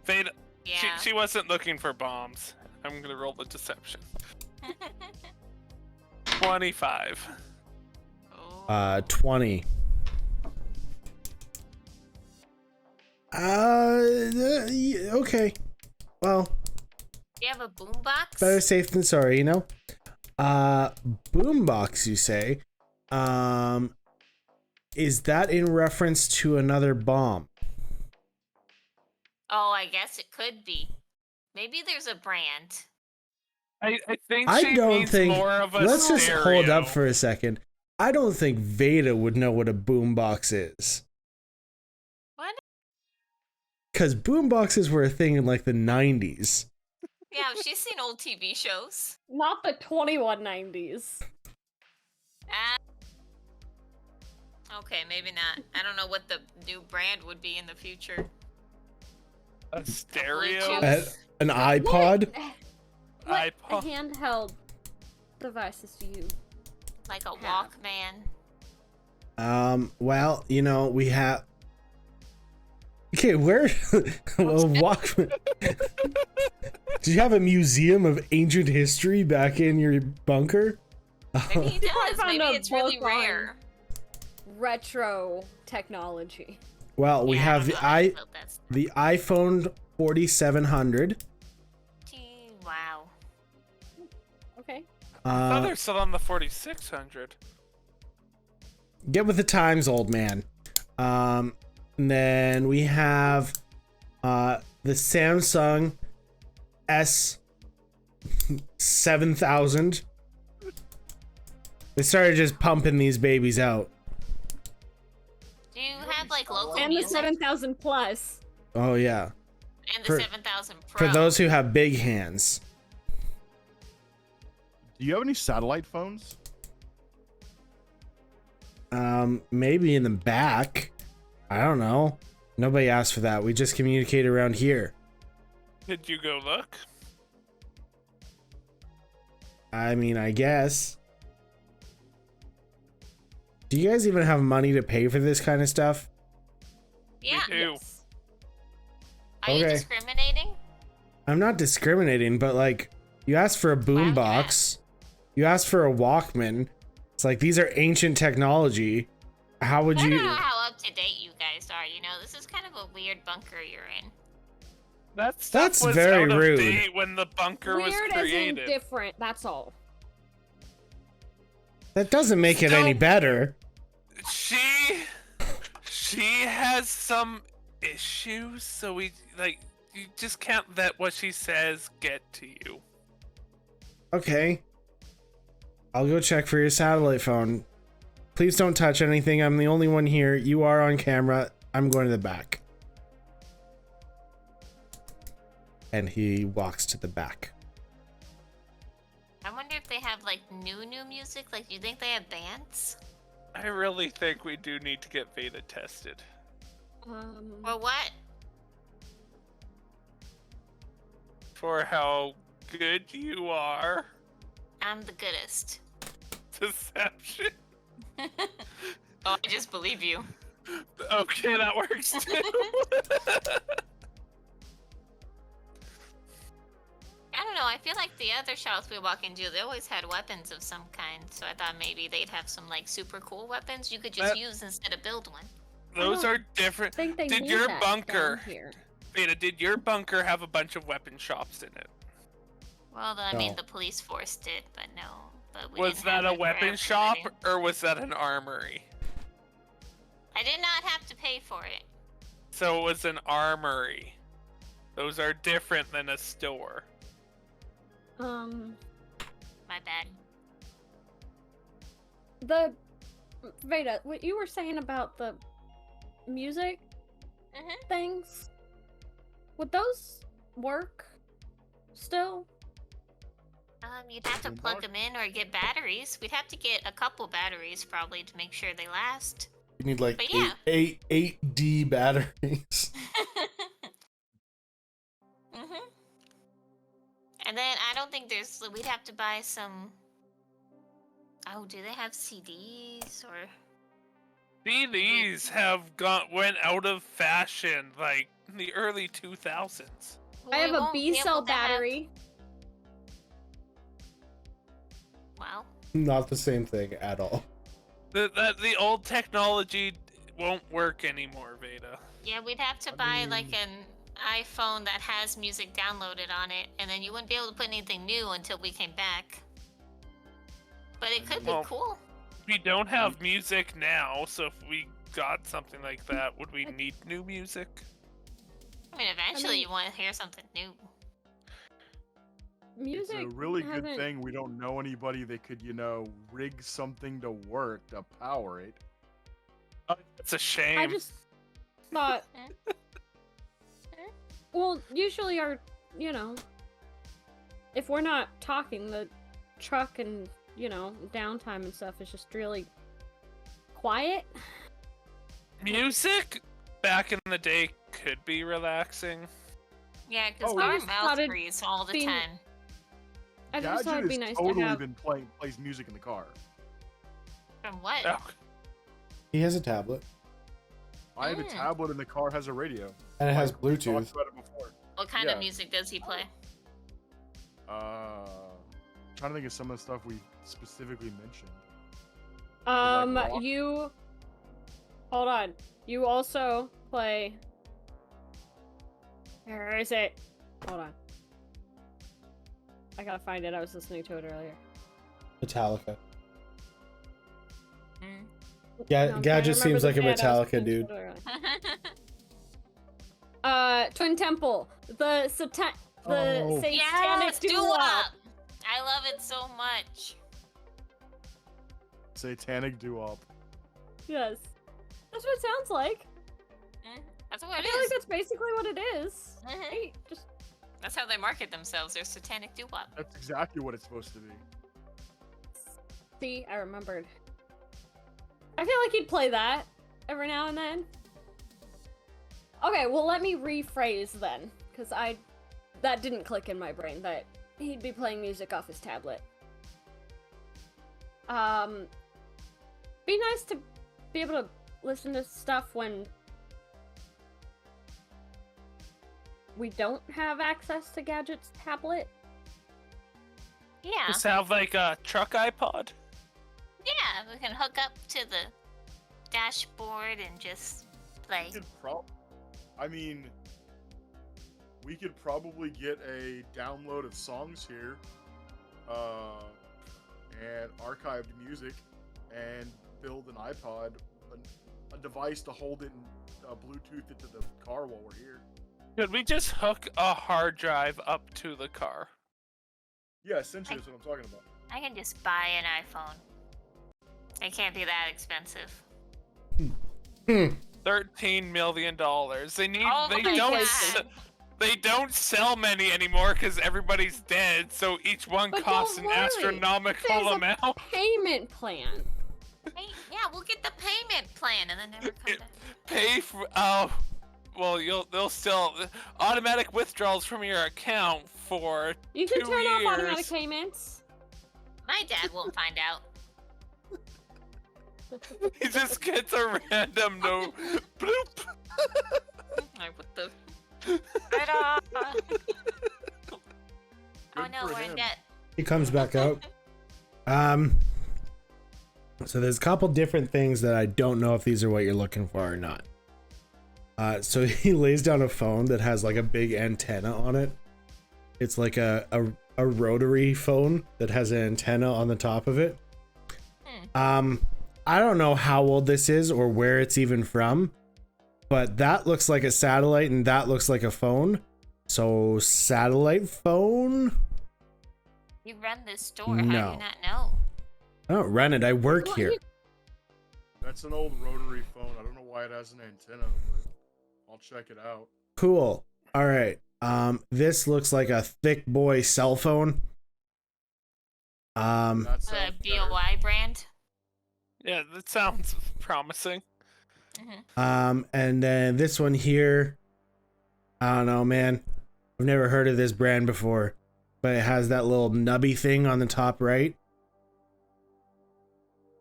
Veda, Yeah. she wasn't looking for bombs. I'm gonna roll the deception. 25. Oh. 20. Okay. Well, Do you have a boombox? better safe than sorry, you know? Boombox, you say? Is that in reference to another bomb? Oh, I guess it could be. Maybe there's a brand. I think I she don't means think. more of a Let's just hold stereo. up for a second. I don't think Veda would know what a boombox is. What? Because boomboxes were a thing in like the 90s. Yeah, she's seen old TV shows. Not the 2190s. Ah. Okay, maybe not. I don't know what the new brand would be in the future. A stereo? Bluetooth. An iPod? What iPod. handheld devices do you? Like a Yeah. Walkman. Well, you know, we have. Okay, where? Well, Walkman. Do you have a museum of ancient history back in your bunker? Maybe he does. found Maybe a it's really book on- rare. Retro technology. Well, we Yeah, have I the don't know anything about that stuff. the iPhone 4700. Gee, wow. Okay. Oh, they're still on the 4600. Get with the times, old man. And then we have the Samsung S7000. They started just pumping these babies out. Do you have like local And the music? 7000 plus. Oh yeah. And the for- 7000 Pro. For those who have big hands. Do you have any satellite phones? Maybe in the back. I don't know. Nobody asked for that. We just communicate around here. Did you go look? I mean, I guess. Do you guys even have money to pay for this kind of stuff? Yeah. We do. Yes. Are you Okay. discriminating? I'm not discriminating, but like, you asked for a boombox, you asked for a Walkman. It's like these are ancient technology. How would I don't you? know how up to date you guys are. You know, this is kind of a weird bunker you're in. That stuff That's was very out of rude. date when the bunker was Weird as in created. different, that's all. That doesn't make it any Still- better. She has some issues, so you just can't let what she says get to you. Okay. I'll go check for your satellite phone. Please don't touch anything. I'm the only one here. You are on camera. I'm going to the back. And he walks to the back. I wonder if they have like new music. Like, do you think they have bands? I really think we do need to get Veda tested. Or what? for how good you are. I'm the goodest. Deception. Oh, I just believe you. Okay, that works too. I don't know, I feel like the other shops we walk into, they always had weapons of some kind, so I thought maybe they'd have some, like, super cool weapons you could just use instead of build one. Those are different. Did your bunker, Veda, did your bunker have a bunch of weapon shops in it? Well, I mean, the police force did, but no. But we Was didn't that have a it weapon for shop, everybody. or was that an armory? I did not have to pay for it. So it was an armory. Those are different than a store. My bad. The Veda, what you were saying about the music things, would those work still? You'd have to plug them in or get batteries. We'd have to get a couple batteries probably to make sure they last. You need like But yeah. eight D batteries. And then I don't think we'd have to buy some. Oh, do they have CDs or? CDs went out of fashion like in the early 2000s. Well, I have we a won't be B cell able to have- battery. Well, Not the same thing at all. The old technology won't work anymore, Veda. yeah, we'd have to buy like an iPhone that has music downloaded on it, and then you wouldn't be able to put anything new until we came back. But it could be cool. We don't have music now, so if we got something like that, would we need new music? I mean, eventually you want to hear something new. Music. It's a really good hasn't- thing we don't know anybody that could, rig something to work to power it. It's a shame. I just thought. Well, usually if we're not talking, the truck and, downtime and stuff is just really quiet. Music back in the day could be relaxing. Yeah, because Oh, our I just mouth thought it'd breathes all the be- time. I just thought it'd be nice totally to have. been plays music in the car. From what? Oh, He has a tablet I have a tablet in the car, has a radio. and it has We talked Bluetooth. about it before. What kind Yeah. of music does he play? Trying to think of some of the stuff we specifically mentioned. rock? You. Hold on. You also play. Where is it? Hold on. I gotta find it. I was listening to it earlier. Metallica. Mm. Yeah, No, I'm trying to Gadget remember seems the like a band I was Metallica listening dude. to earlier. Twin Temple. The Oh. satanic Yes, doo-wop. doo-wop! I love it so much. Satanic doo-wop. Yes. That's what it sounds like. That's I what it feel like is. that's basically what it is. Mhm. Hey, just That's how they market themselves. They're satanic doo-wop. That's exactly what it's supposed to be. see, I remembered. I feel like he'd play that every now and then. Okay, well let me rephrase then, because that didn't click in my brain that he'd be playing music off his tablet. Be nice to be able to listen to stuff when we don't have access to Gadget's tablet. Yeah. just have like a truck iPod. Yeah, we can hook up to the dashboard and just play. We could probably get a download of songs here, and archived music, and build an iPod, a device to hold it and Bluetooth it to the car while we're here. Could we just hook a hard drive up to the car? Yeah, essentially that's what I'm talking about. I can just buy an iPhone. It can't be that expensive. $13 million. They need. Oh they my don't. God. They don't sell many anymore because everybody's dead. So each one But costs don't an worry, astronomical there's a amount. Payment plan. Hey, yeah, we'll get the payment plan and then never come back. Pay for. Oh, well, they'll still automatic withdrawals from your account for You can 2 turn years. off automatic payments. My dad won't find out. He just gets a random no bloop. Like, what the? Ta-da! Oh Good no, for we're in him. debt. He comes back out. So there's a couple different things that I don't know if these are what you're looking for or not. So he lays down a phone that has like a big antenna on it. It's like a rotary phone that has an antenna on the top of it. I don't know how old this is or where it's even from, but that looks like a satellite and that looks like a phone. So satellite phone? You run this store. How do No. you not know? I don't run it. I work Well, here. That's an old rotary phone. I don't know why it has an antenna, but I'll check it out. Cool. All right. This looks like a thick boy cell phone. That The sounds BOY brand. Yeah, that sounds promising. And then this one here, I don't know, man. I've never heard of this brand before, but it has that little nubby thing on the top right.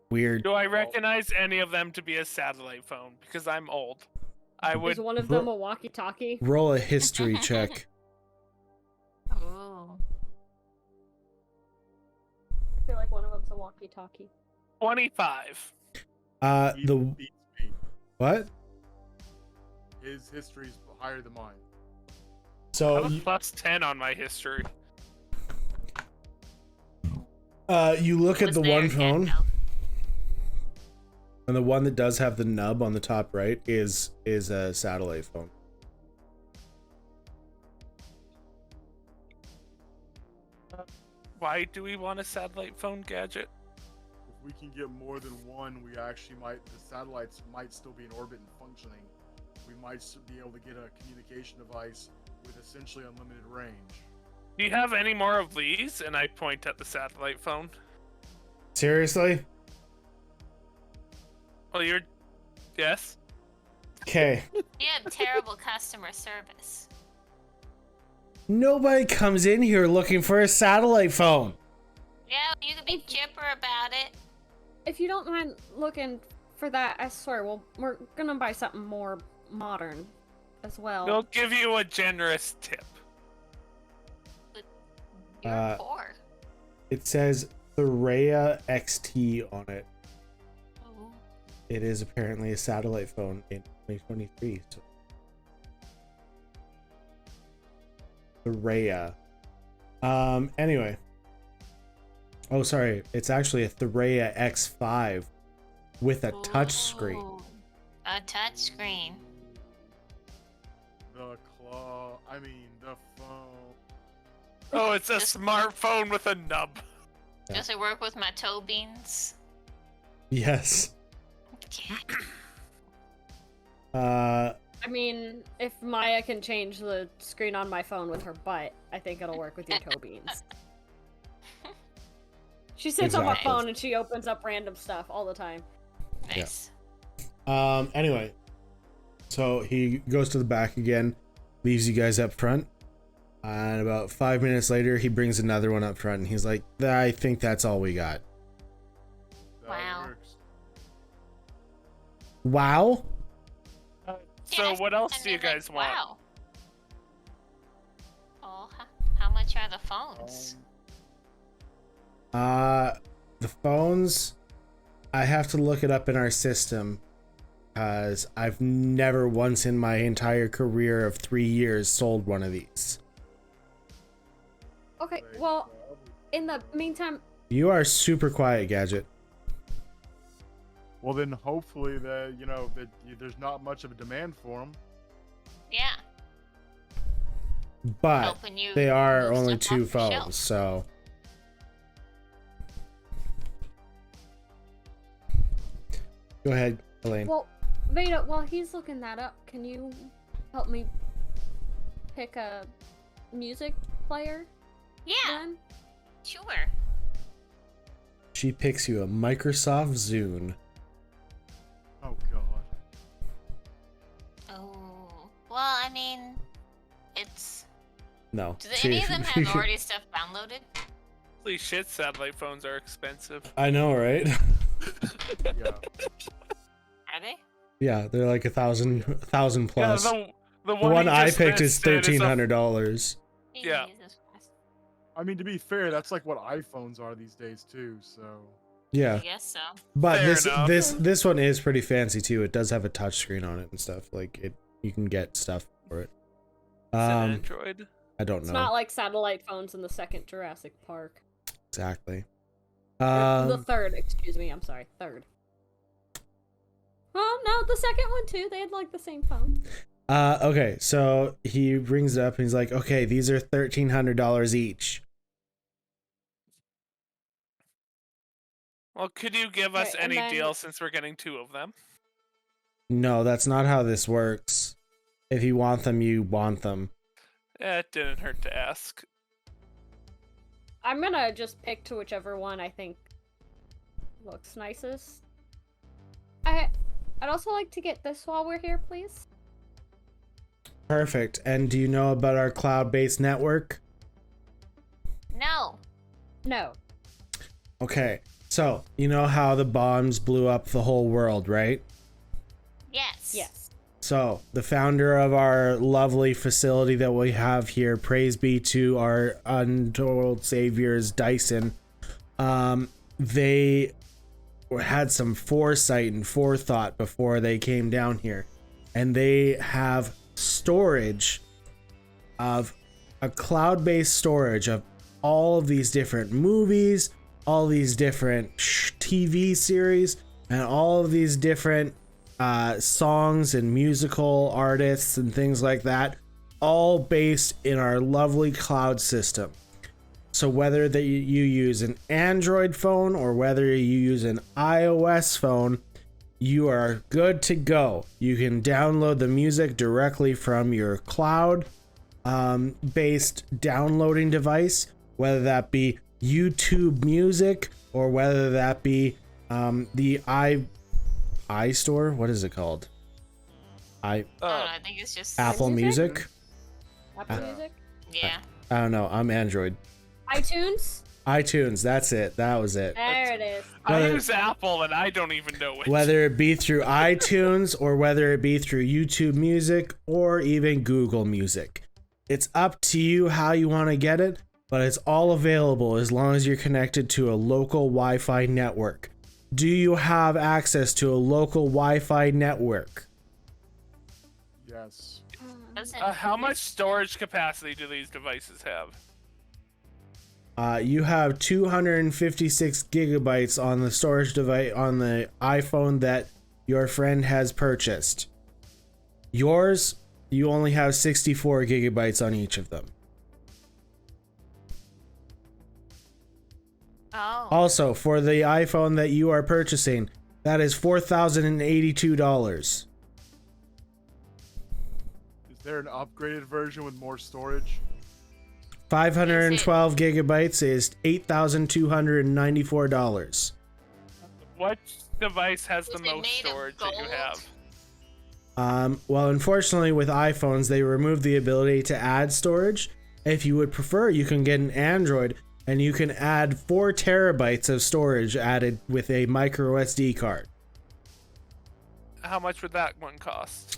Weird. Do I recognize any of them to be a satellite phone? Because I'm old. I would. Is one of them a walkie-talkie? Roll a history check. Ooh. I feel like one of them's a walkie-talkie. 25. He The beats me. what? His history's higher than mine. I So have a plus 10 on my history. you look at Was the there one again, phone, though? and the one that does have the nub on the top right is a satellite phone. Why do we want a satellite phone gadget? If we can get more than one, we actually might. The satellites might still be in orbit and functioning. We might be able to get a communication device with essentially unlimited range. Do you have any more of these? And I point at the satellite phone. Seriously? Well, you're. Yes? Okay. You have terrible customer service. Nobody comes in here looking for a satellite phone. Yeah, you could be chipper about it. If you don't mind looking for that, I swear, we're gonna buy something more modern as well. We'll give you a generous tip. You're poor. It says Thuraya XT on it. Ooh. It is apparently a satellite phone in 2023. So. Thuraya. Anyway. Oh, sorry. It's actually a Thuraya X5 with a touch screen. Ooh, a touch screen. The claw. I mean, the phone. Oh, it's a Just- smartphone with a nub. Yeah. Does it work with my toe beans? Yes. Yeah. I mean, if Maya can change the screen on my phone with her butt, I think it'll work with your toe beans. She sits on my Exactly. phone and she opens up random stuff all the time. Nice. Anyway. So he goes to the back again, leaves you guys up front. And about 5 minutes later, he brings another one up front and he's like, I think that's all we got. That Wow. works. Wow. So Yes, what else I do you mean, like, guys want? Wow. Oh, how much are the phones? The phones, I have to look it up in our system because I've never once in my entire career of 3 years sold one of these. Okay, Like, well, in the meantime, You are super quiet, Gadget. well, then hopefully that there's not much of a demand for them. Yeah. But Helping you they are move only stuff 2 off your shelf. phones, so. Go ahead, Elaine. well, Veda, while he's looking that up, can you help me pick a music player Yeah, then? sure. She picks you a Microsoft Zune. Oh god. Oh. No. Do any of them have already stuff downloaded? Holy shit, satellite phones are expensive. I know, right? Yeah. Are they? Yeah, they're like 1,000 plus. Yeah, the The one he I just picked is listed is a- $1,300. Yeah. Jesus Christ. I mean, to be fair, that's like what iPhones are these days too. So I Yeah, guess so. but Fair enough. this one is pretty fancy too. It does have a touchscreen on it and stuff. Like you can get stuff for it. It's an Android. I don't It's know not like satellite phones in the second Jurassic Park. exactly. The third, excuse me, I'm sorry, third. Oh, no, the second one too. They had like the same phone. Okay, so he brings it up and he's like, okay, these are $1,300 each. Well, could you give us Right, and any then- deal since we're getting 2 of them? No, that's not how this works. If you want them, you want them. It didn't hurt to ask. I'm gonna just pick to whichever one I think looks nicest. I'd also like to get this while we're here, please. Perfect. And do you know about our cloud-based network? No. No. Okay, so you know how the bombs blew up the whole world, right? Yes. Yes. So, the founder of our lovely facility that we have here, praise be to our untold saviors, Dyson, they had some foresight and forethought before they came down here. And they have storage of a cloud-based storage of all of these different movies, all these different TV series, and all of these different songs and musical artists and things like that, all based in our lovely cloud system. So whether that you use an Android phone or whether you use an iOS phone, you are good to go. You can download the music directly from your cloud based downloading device, whether that be YouTube Music or whether that be the iStore. What is it called? I don't know, I think it's just Apple Music? Music. Apple Yeah. Music? Yeah. I don't know. I'm Android. iTunes? iTunes. That's it. That was it. There it is. I Whether- use Apple and I don't even know which. Whether it be through iTunes or whether it be through YouTube Music or even Google Music. It's up to you how you want to get it, but it's all available as long as you're connected to a local Wi-Fi network. Do you have access to a local Wi-Fi network? yes. Doesn't How much storage capacity do these devices have? You have 256 gigabytes on the storage device on the iPhone that your friend has purchased. Yours, you only have 64 gigabytes on each of them. Oh. Also, for the iPhone that you are purchasing, that is $4,082. Is there an upgraded version with more storage? 512 gigabytes is $8,294. What device has the Is it most made of storage that you gold? have? Well, unfortunately, with iPhones, they removed the ability to add storage. If you would prefer, you can get an Android, and you can add 4 terabytes of storage added with a micro SD card. How much would that one cost?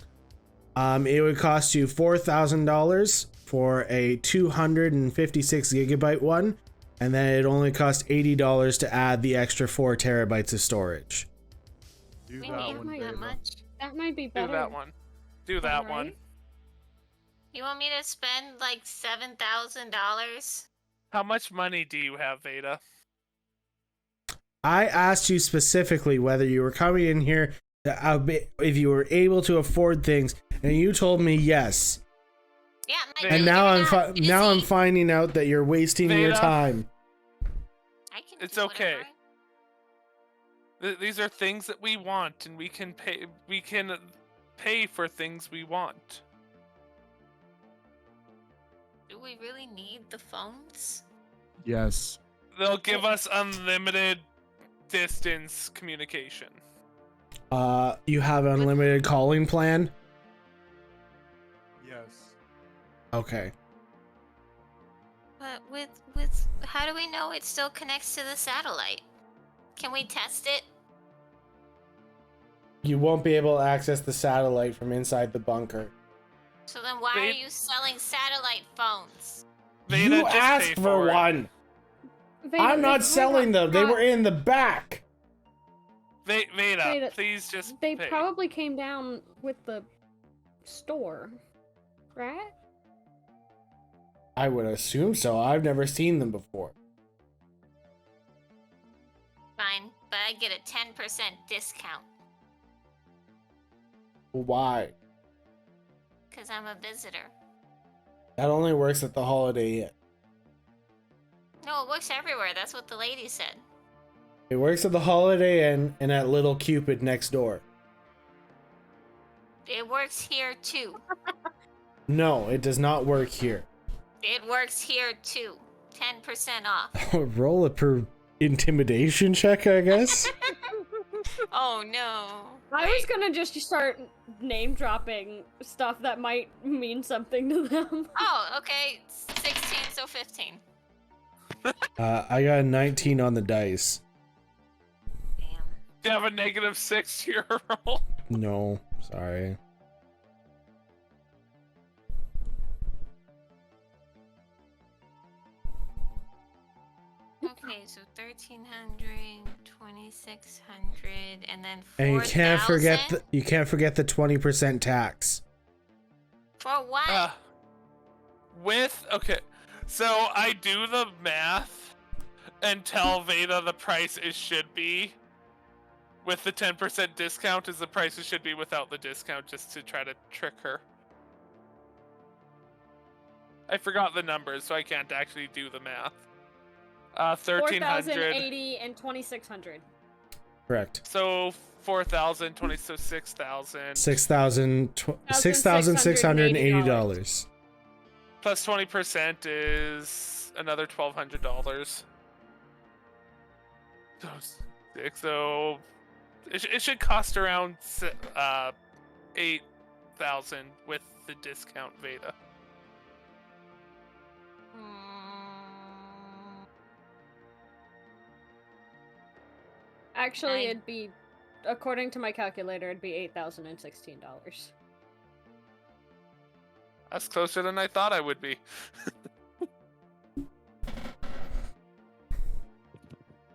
It would cost you $4,000 for a 256 gigabyte one, and then it only costs $80 to add the extra 4 terabytes of storage. Do We that need one, that Dana. much. That might be Do better. that one. Do that Alright. one. You want me to spend like $7,000? How much money do you have, Veda? I asked you specifically whether you were coming in here if you were able to afford things, and you told me yes. Yeah, And And you're now not now I'm busy. finding out that you're wasting your Veda? time. I can It's do okay. whatever. These are things that we want, and we can pay. We can pay for things we want. Do we really need the phones? Yes. They'll give us unlimited distance communication. You have unlimited calling plan? Yes. Okay. But with how do we know it still connects to the satellite? Can we test it? You won't be able to access the satellite from inside the bunker. So then why are you selling satellite phones? Veda, You just asked pay for it. one. Veda, I'm not selling them. They were in the back. Veda, Veda, please just They pay. probably came down with the store, right? I would assume so. I've never seen them before. Fine, but I get a 10% discount Why? because I'm a visitor. That only works at the Holiday Inn. No, it works everywhere. That's what the lady said. It works at the Holiday Inn and at Little Cupid next door. It works here too. No, it does not work here. It works here too. 10% off. Roll a per intimidation check, I guess. Oh no. I was gonna just start name dropping stuff that might mean something to them. Oh, okay. 16, so 15. I got a 19 on the dice. Damn. Do you have a -6 to your roll? No, sorry. Okay, so 1,300, 2,600, and then 4,000. And you can't forget the 20% tax. For what? Okay, so I do the math and tell Veda the price it should be. With the 10% discount is the price it should be without the discount, just to try to trick her. I forgot the numbers, so I can't actually do the math. 1,300. 4,080 and 2,600. Correct. So 4,000, 20, so 6,000. $6,680. Plus 20% is another $1,200. So it should cost around 8,000 with the discount, Veda. Actually, Nine. it'd be, according to my calculator, it'd be $8,016. That's closer than I thought I would be.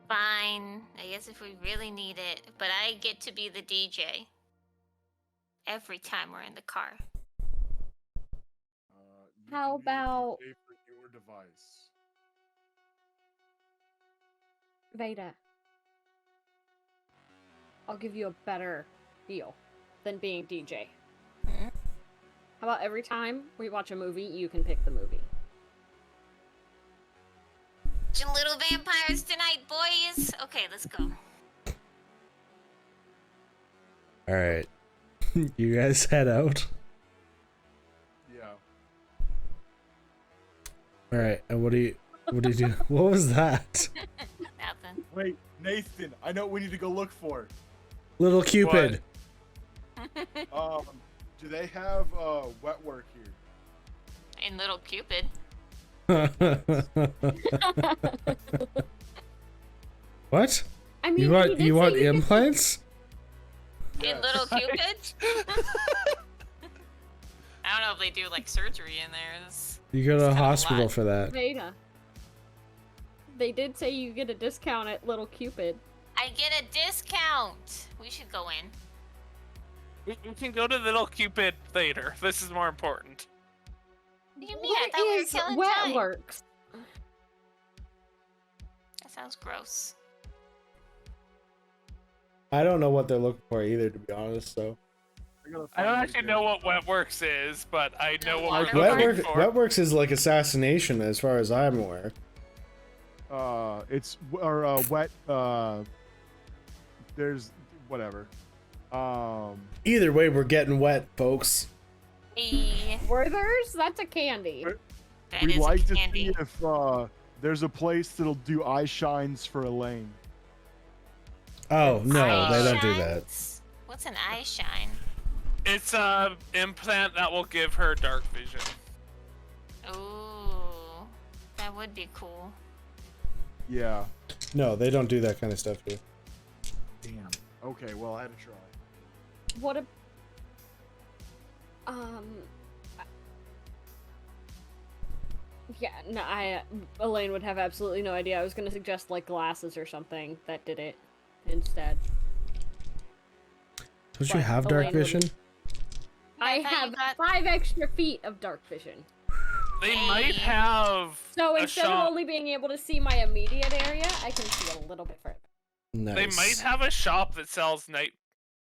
Fine. I guess if we really need it. But I get to be the DJ. Every time we're in the car. You How can about- pay for your device? Veda, I'll give you a better deal than being DJ. Hmm? How about every time we watch a movie, you can pick the movie? Watching Little Vampires tonight, boys. Okay, let's go. All right. You guys head out. Yeah. All right. And what do you do? What was that? Nothing. Wait, Nathan, I know what we need to go look for. Little Cupid. Do they have wet work here? And Little Cupid. What? I mean, You he want did you say want you could- implants? In Little Cupid? I don't know if they do like surgery in there. You go to a It's kinda hospital lot. for that. Veda. They did say you get a discount at Little Cupid. I get a discount. We should go in. We can go to Little Cupid later. This is more important. What do you mean? I thought we were killing Wet time. Works? That sounds gross. I don't know what they're looking for either, to be honest. So I don't actually know what Wetworks is, but I know what we're Wet looking for. Wetworks is like assassination, as far as I'm aware. It's wet. There's whatever. Either way, we're getting wet, folks. Werther's? That's a candy. That We'd is like a to candy. see if there's a place that'll do eye shines for Elaine. Oh no, Eye they don't do that. shines? What's an eye shine? It's a implant that will give her dark vision. Ooh, that That would be cool. Yeah. No, they don't do that kind of stuff here. Damn. Okay, well, I had to try. What a yeah, no, Elaine would have absolutely no idea. I was gonna suggest like glasses or something that did it instead. Don't you But have dark Elaine would- vision? I thought you have got- 5 extra feet of dark vision. They might have. So a instead of shop. only being able to see my immediate area, I can see a little bit further. Nice. They might have a shop that sells night.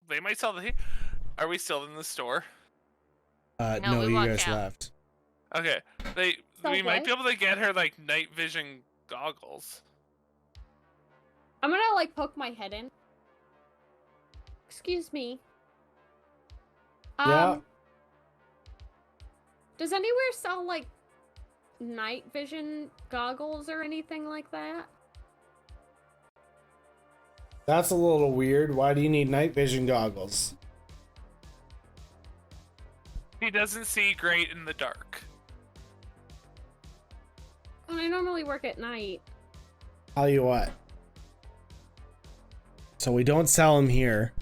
They might sell the. Are we still in the store? No, No, we you walked guys out. left. Okay. We Sells might what? be able to get her like night vision goggles. I'm gonna like poke my head in. Excuse me. Yeah. Does anywhere sell like night vision goggles or anything like that? That's a little weird. Why do you need night vision goggles? He doesn't see great in the dark. And I normally work at night. Tell you what. So we don't sell them here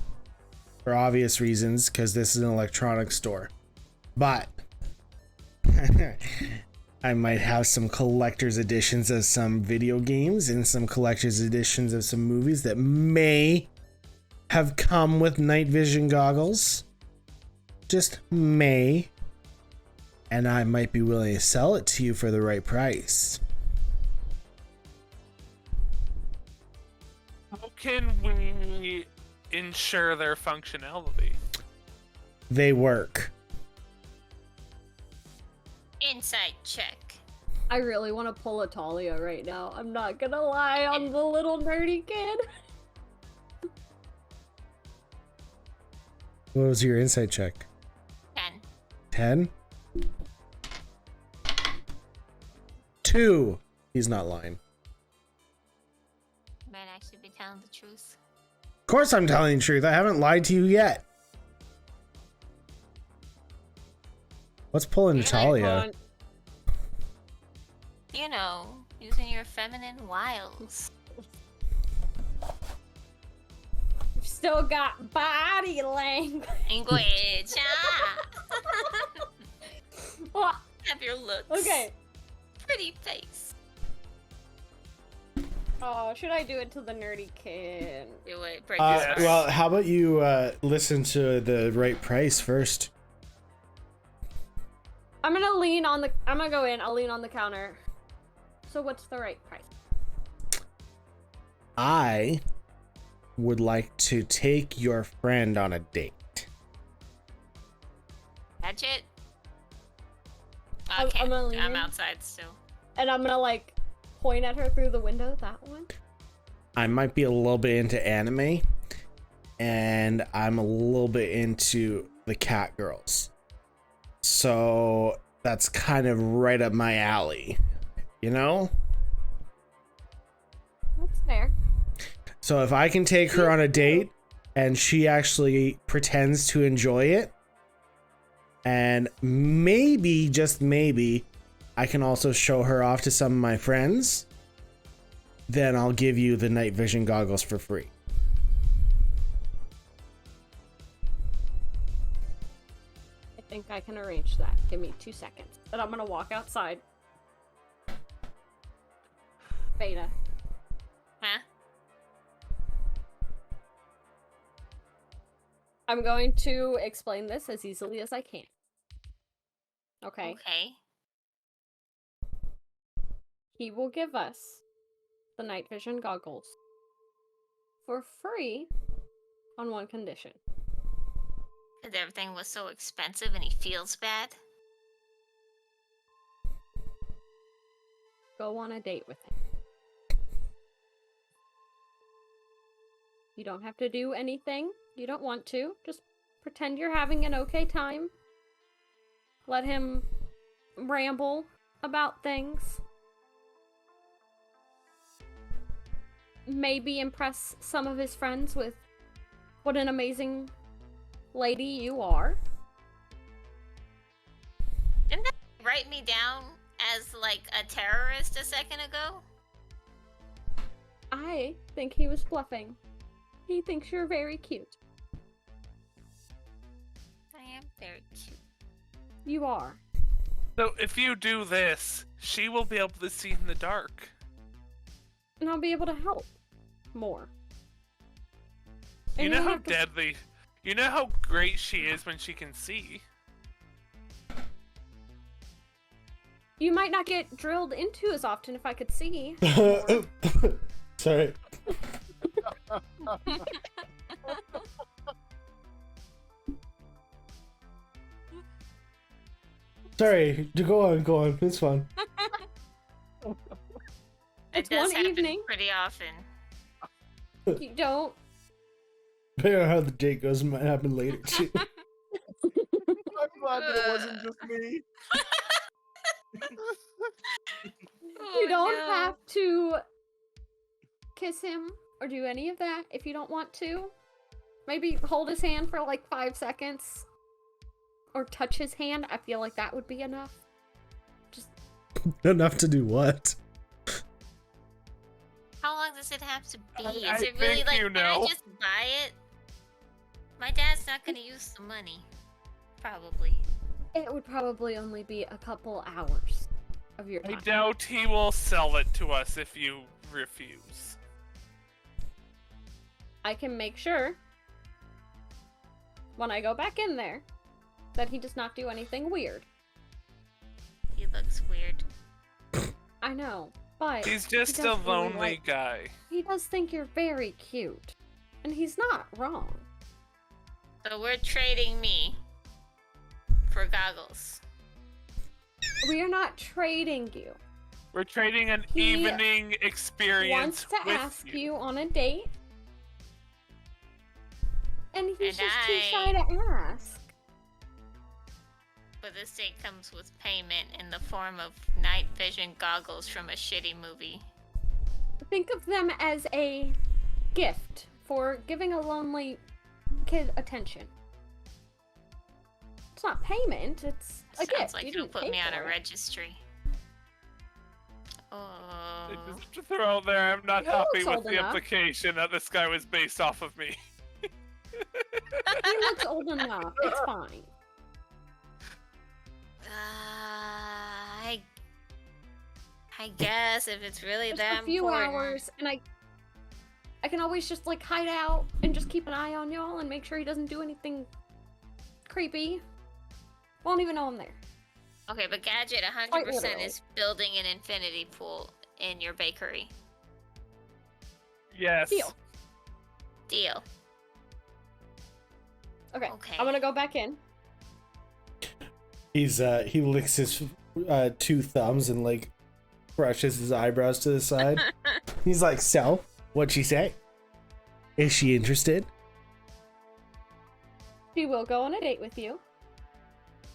for obvious reasons because this is an electronics store. But I might have some collector's editions of some video games and some collector's editions of some movies that may have come with night vision goggles. Just may. And I might be willing to sell it to you for the right price. How can we ensure their functionality? They work. Insight check. I really want to pull a Talia right now. I'm not gonna lie on the little nerdy kid. What was your insight check? 10. 10? 2. He's not lying. Might actually be telling the truth. Of course I'm telling the truth. I haven't lied to you yet. What's pulling You're like Natalia? You know, using your feminine wiles. You've still got body language. Language. Ah, Have your looks. okay. Pretty face. Oh, should I do it to the nerdy kid? Do it. Break his heart. Well, how about you listen to the right price first? I'm gonna lean on the. I'm gonna go in. I'll lean on the counter. So what's the right price? I would like to take your friend on a date. Budget? I'm Okay, gonna lean I'm in. outside still. And I'm gonna like point at her through the window. That one. I might be a little bit into anime, and I'm a little bit into the cat girls. So that's kind of right up my alley, you know? That's fair. So if I can take her on a date and she actually pretends to enjoy it, and maybe, just maybe, I can also show her off to some of my friends, then I'll give you the night vision goggles for free. I think I can arrange that. Give me 2 seconds. And I'm gonna walk outside. Beta. Huh? I'm going to explain this as easily as I can. Okay. Okay. He will give us the night vision goggles for free on one condition. Because everything was so expensive and he feels bad. Go on a date with him. You don't have to do anything you don't want to. Just pretend you're having an okay time. Let him ramble about things. Maybe impress some of his friends with what an amazing lady you are. Didn't that write me down as like a terrorist a second ago? I think he was bluffing. He thinks you're very cute. I am very cute. You are. So if you do this, she will be able to see in the dark. And I'll be able to help more. And You know you'll how have to- deadly. You know how great she is when she can see. You might not get drilled into as often if I could see. Sorry. Sorry, go on. It's fine. It's It does one happen evening. pretty often. You don't. Depending on how the date goes, it might happen later too. I'm glad that it wasn't just me. You don't no. have to kiss him or do any of that if you don't want to. Maybe hold his hand for like 5 seconds. Or touch his hand. I feel like that would be enough. Just Enough to do what? How long does it have to be? I Is it really think like, you can I know. just buy it? My dad's not gonna use the money. Probably. it would probably only be a couple hours of your I time. doubt he will sell it to us if you refuse. I can make sure when I go back in there that he does not do anything weird. He looks weird. I know, but He's just he a does really lonely like- guy. He does think you're very cute. And he's not wrong. So we're trading me for goggles. We are not trading you. We're trading an He evening Wants experience to with ask you on a date. And he's And just too shy to ask. But this date comes with payment in the form of night vision goggles from a shitty movie. Think of them as a gift for giving a lonely kid attention. It's not payment, it's a Sounds gift. like You it'll didn't put pay me on for a it. registry. Oh. Just to throw out there, I'm not He happy looks with old the enough. implication that this guy was based off of me. He looks old enough. It's fine. I guess if it's really Just that a few important. hours, and I can always just like hide out and just keep an eye on y'all and make sure he doesn't do anything creepy. Won't even know I'm there. Okay, but Gadget 100% literally. is building an infinity pool in your bakery. Yes. Deal. Deal. Okay. Okay. I'm gonna go back in. He licks his 2 thumbs and like brushes his eyebrows to the side. He's like, "So, what'd she say? Is she interested?" She will go on a date with you.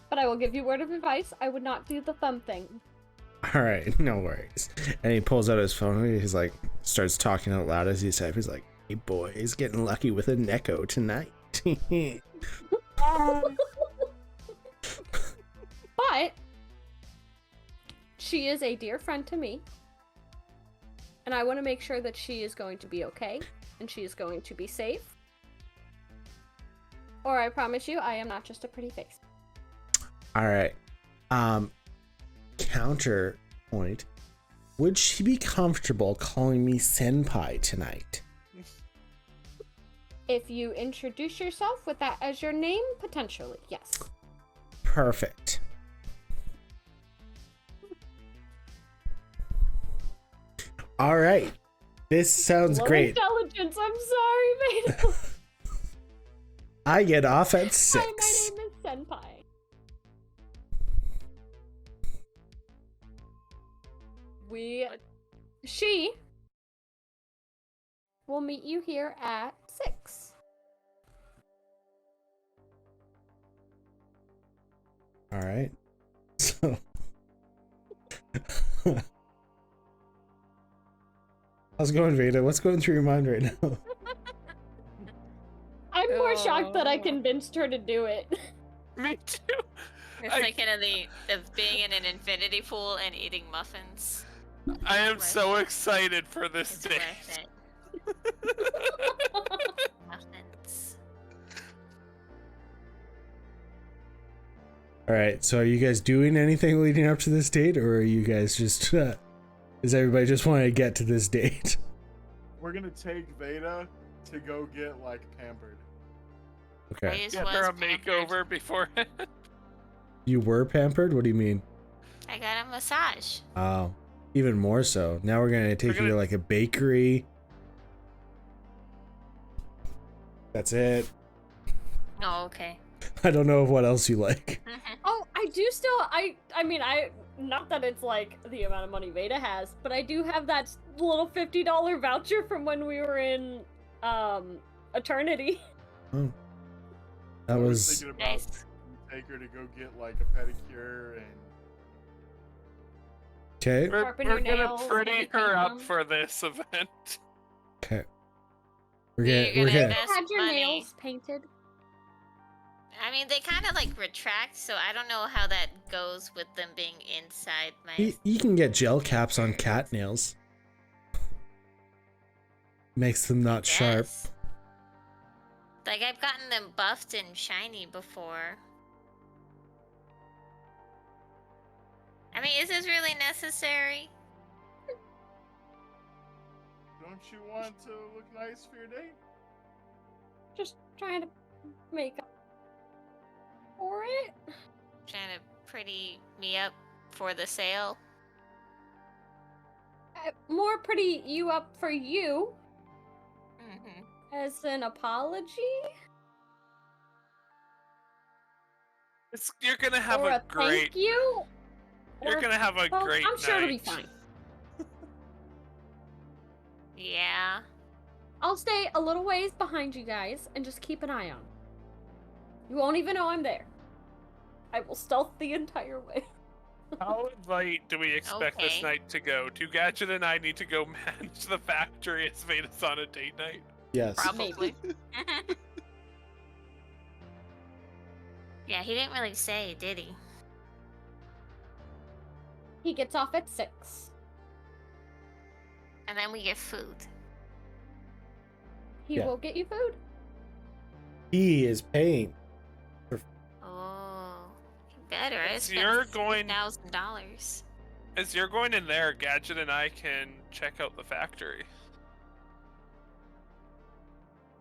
But I will give you word of advice. I would not do the thumb thing. All right, no worries. And he pulls out his phone. And he's like, starts talking out loud as he said, he's like, "Hey boys, getting lucky with a Neko tonight." But she is a dear friend to me. And I want to make sure that she is going to be okay. And she is going to be safe. Or I promise you, I am not just a pretty face. All right. Counterpoint. Would she be comfortable calling me senpai tonight? If you introduce yourself with that as your name, potentially, yes. Perfect. All right. This sounds Low great. intelligence, I'm sorry, Veda. I get off at Hi, 6. my name is Senpai. She will meet you here at 6. All right. So how's it going, Veda? What's going through your mind right now? I'm more shocked that I convinced her to do it. Me too. It's like kind of the of being in an infinity pool and eating muffins. I am Worth so it. excited for this It's day. worth it. Muffins. All right. So are you guys doing anything leading up to this date, or are you guys just? Does everybody just want to get to this date? We're gonna take Veda to go get like pampered. I Okay. just Get was her a pampered. makeover before. You were pampered. What do you mean? I got a massage. Oh, even more so. Now we're gonna take you to like a bakery. That's it. Oh, okay. I don't know what else you like. Oh, I do still. I mean, not that it's like the amount of money Veda has, but I do have that little $50 voucher from when we were in Eternity. Oh, that I was thinking about Nice. take her to go get like a pedicure and okay. We're Sharpen your gonna nails, pretty maybe her paint up them. for this event. Okay. We're You're gonna gonna we're gonna invest Had your money. nails painted. I mean, they kind of like retract, so I don't know how that goes with them being inside my. you can get gel caps on cat nails. Makes them not sharp. Yes. Like I've gotten them buffed and shiny before. I mean, is this really necessary? don't you want to look nice for your date? Just trying to make up for it. Trying to pretty me up for the sale. More pretty you up for you Mm-hmm. as an apology You're gonna have or a a great. thank you. You're or gonna have a both. great I'm sure it'll be night. fine. Yeah. I'll stay a little ways behind you guys and just keep an eye on. You won't even know I'm there. I will stealth the entire way. How late do we expect this Okay. night to go? Do Gadget and I need to go manage the factory as Veda's on a date night? Yes. Probably. Yeah, he didn't really say, did he? He gets off at 6. And then we get food. He Yeah. will get you food. He is paying. Oh, you better. I So you're spent going- $3,000. As you're going in there, Gadget and I can check out the factory.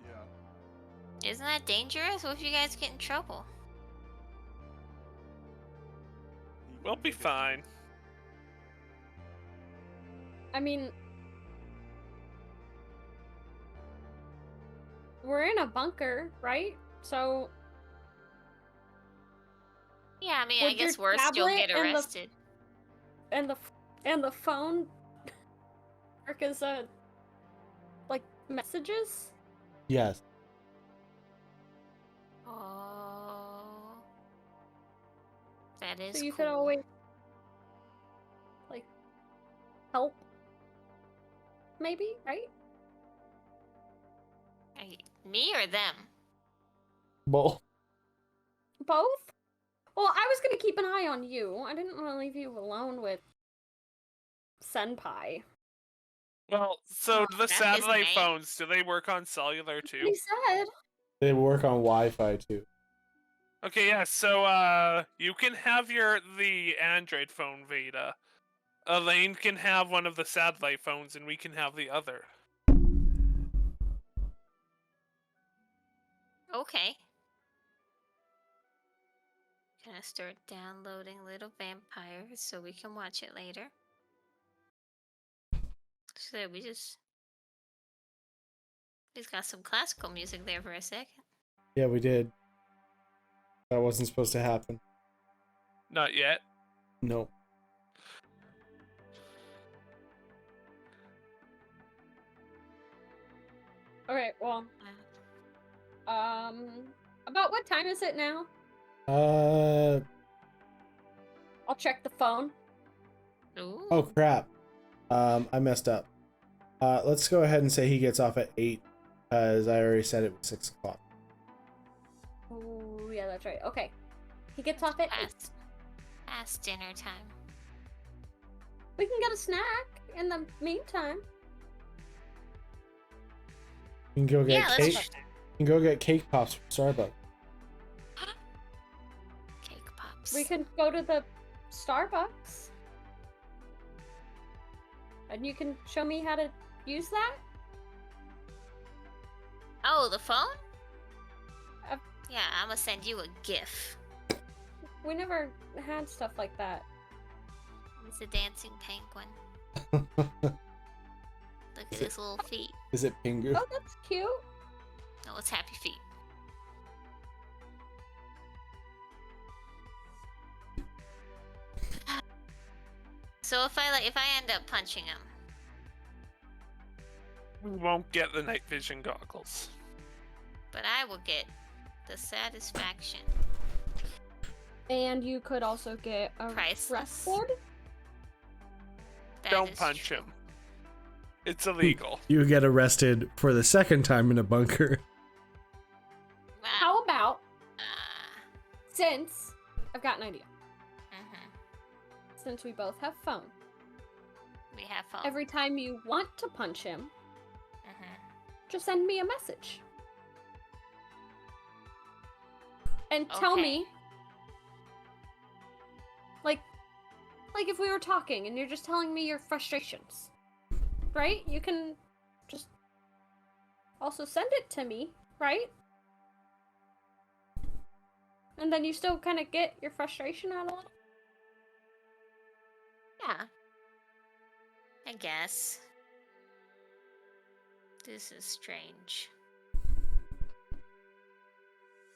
Yeah. Isn't that dangerous? What if you guys get in trouble? We'll be fine. I mean, we're in a bunker, right? So Yeah, I mean, I Would your guess worse, you'll tablet get and the- arrested. and the phone work as a like messages. Yes. Oh, that is So you cool. could always like help. Maybe, right? Me or them? Both. Both? Well, I was gonna keep an eye on you. I didn't want to leave you alone with Senpai. Well, so Oh, the that's his satellite name? phones, do they work on cellular too? He said. They work on Wi-Fi too. Okay, yeah, so you can have the Android phone, Veda. Elaine can have one of the satellite phones and we can have the other. Okay. Gonna start downloading Little Vampires so we can watch it later. So we just got some classical music there for a second. Yeah, we did. That wasn't supposed to happen. Not yet. No. Okay, well, about what time is it now? Uh. I'll check the phone. Ooh. Oh crap. I messed up. Let's go ahead and say he gets off at 8, because I already said it was 6 o'clock. Oh, yeah, that's right. Okay. He gets off at 8. Past dinner time. We can get a snack in the meantime. You can go get Yeah, cake. let's You can go get cake pops from Starbucks. Cake pops. We can go to the Starbucks. And you can show me how to use that? Oh, the phone? Uh, Yeah, I'm gonna send you a GIF. We never had stuff like that. It's a dancing penguin. Look at his little feet. Is it Pingu? Oh, that's cute. No, it's happy feet. So if I end up punching him, We won't get the night vision goggles. but I will get the satisfaction. And you could also get a Priceless. board. That Don't is punch true. him. It's illegal. You get arrested for the second time in a bunker. Wow. How about, Ah, since I've got an idea. mhm. Since we both have phone, We have fun. every time you want to punch him, Mhm. just send me a message. And tell Okay. me, like if we were talking and you're just telling me your frustrations, right? You can just also send it to me, right? And then you still kind of get your frustration out of it. Yeah. I guess. This is strange.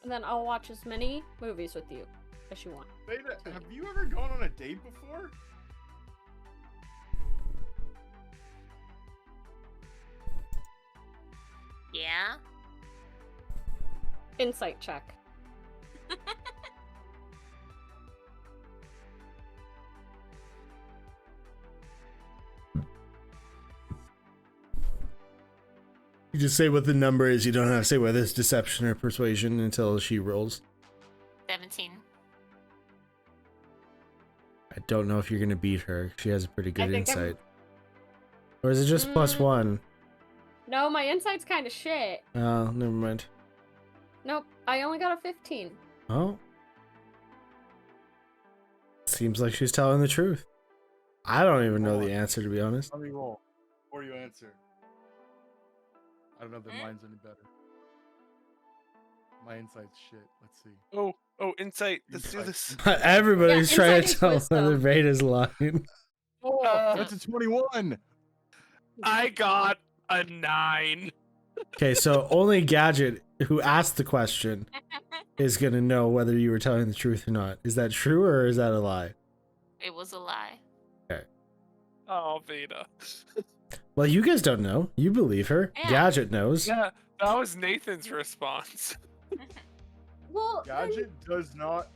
And then I'll watch as many movies with you as you want. Beta, have you ever gone on a date before? Yeah? Insight check. You just say what the number is. You don't have to say whether it's deception or persuasion until she rolls. 17. I don't know if you're gonna beat her. She has a pretty good think I'm- insight. Or is it just plus Mm. 1? No, my insight's kind of shit. Oh, never mind. Nope, I only got a 15. Oh. Seems like she's telling the truth. I don't even know the answer, to be honest. Let me roll. Before you answer. I don't know if mine's any better. My insight's shit. Let's see. Oh, insight. Let's do Insight. this. Everybody's Yeah, trying insight to is tell wisdom. whether Veda's lying. Oh, that's a 21. I got a 9. Okay, so only Gadget, who asked the question, is gonna know whether you were telling the truth or not. Is that true or is that a lie? It was a lie. Oh, Veda. Well, you guys don't know. You believe her. Yeah. Gadget knows. Yeah, that was Nathan's response. Well, then- Gadget does not.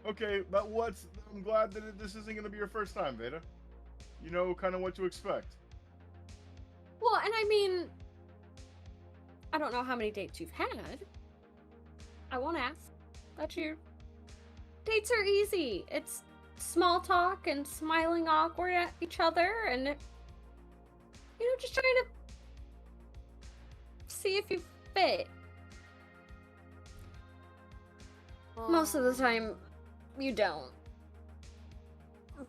Okay, but I'm glad that this isn't going to be your first time, Veda. You know kind of what to expect. well, and I mean, I don't know how many dates you've had. I won't ask. That's your dates are easy. It's small talk and smiling awkward at each other, and just trying to see if you fit. Most of the time, you don't.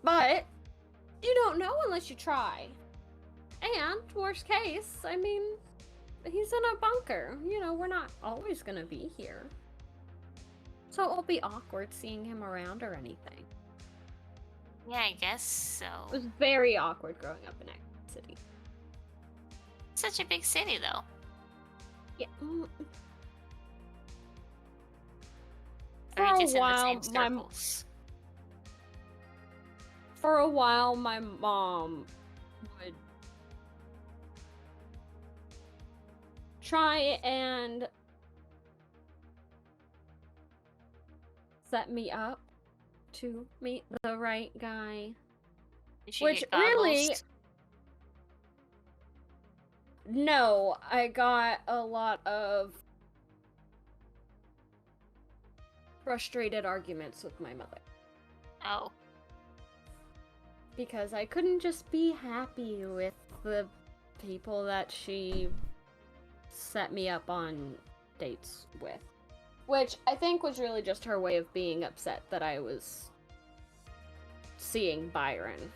But you don't know unless you try. And worst case, I mean, he's in a bunker. We're not always gonna be here. So it won't be awkward seeing him around or anything. Yeah, I guess It so. was very awkward growing up in Exit City. Such a big city, though. Yeah. Or For a just in the while, same my circles. for a while, my mom would try and set me up to meet the right guy. Did she Which get goggles? really, no, I got a lot of frustrated arguments with my mother. Oh. Because I couldn't just be happy with the people that she set me up on dates with. Which I think was really just her way of being upset that I was seeing Byron.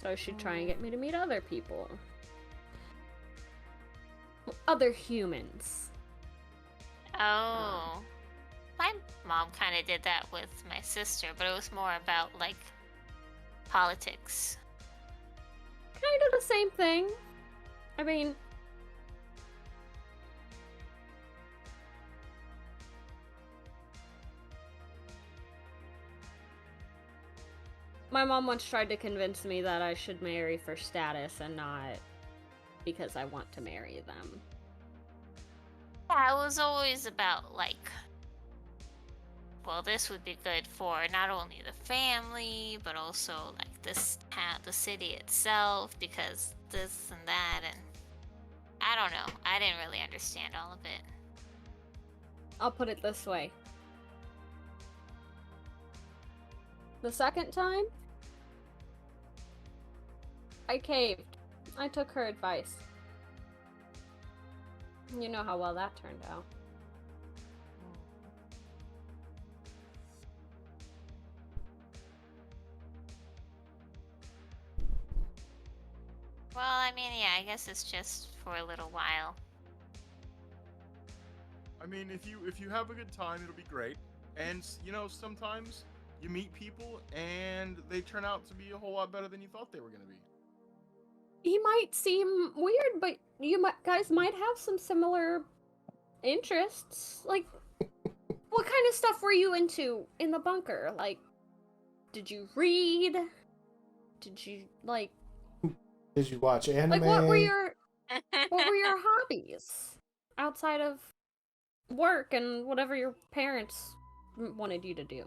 So she'd try and get me to meet other people. Other humans. Oh. My mom kind of did that with my sister, but it was more about, like, politics. Kind of the same thing. I mean... My mom once tried to convince me that I should marry for status and not because I want to marry them. Yeah, it was always about, like, well, this would be good for not only the family, but also, like, this town, the city itself, because this and that, and I don't know. I didn't really understand all of it. I'll put it this way. The second time, I caved. I took her advice. You know how well that turned out. Well, I mean, yeah, I guess it's just for a little while. I mean, if you have a good time, it'll be great. And you know, sometimes you meet people and they turn out to be a whole lot better than you thought they were gonna be. He might seem weird, but you guys might have some similar interests. Like, what kind of stuff were you into in the bunker? Like, did you read? Did you, like... Did you watch anime? Like, what were your hobbies? Outside of work and whatever your parents wanted you to do.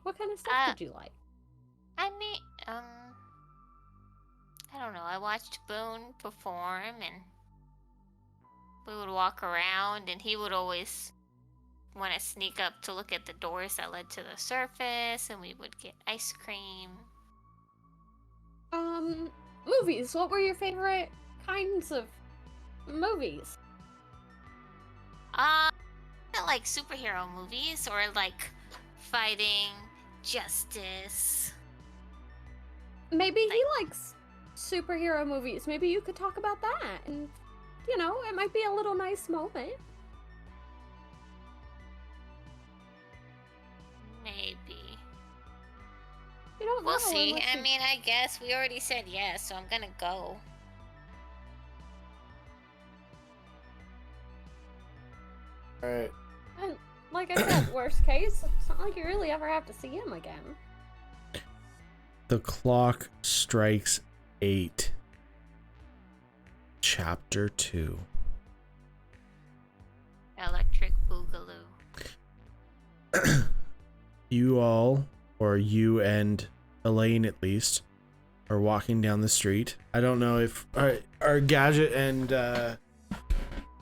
What kind of stuff did you like? I mean, I don't know. I watched Boone perform, and we would walk around, and he would always want to sneak up to look at the doors that led to the surface, and we would get ice cream. Movies. What were your favorite kinds of movies? I like superhero movies, or like fighting, justice. Maybe he likes superhero movies. Maybe you could talk about that, and you know, it might be a little nice moment. Maybe. You don't know. We'll see. unless I you- mean, I guess we already said yes, so I'm gonna go. Alright. And like I said, worst case, it's not like you really ever have to see him again. The clock strikes 8. Chapter 2. Electric Boogaloo. You all, or you and Elaine at least, are walking down the street. I don't know if are Gadget and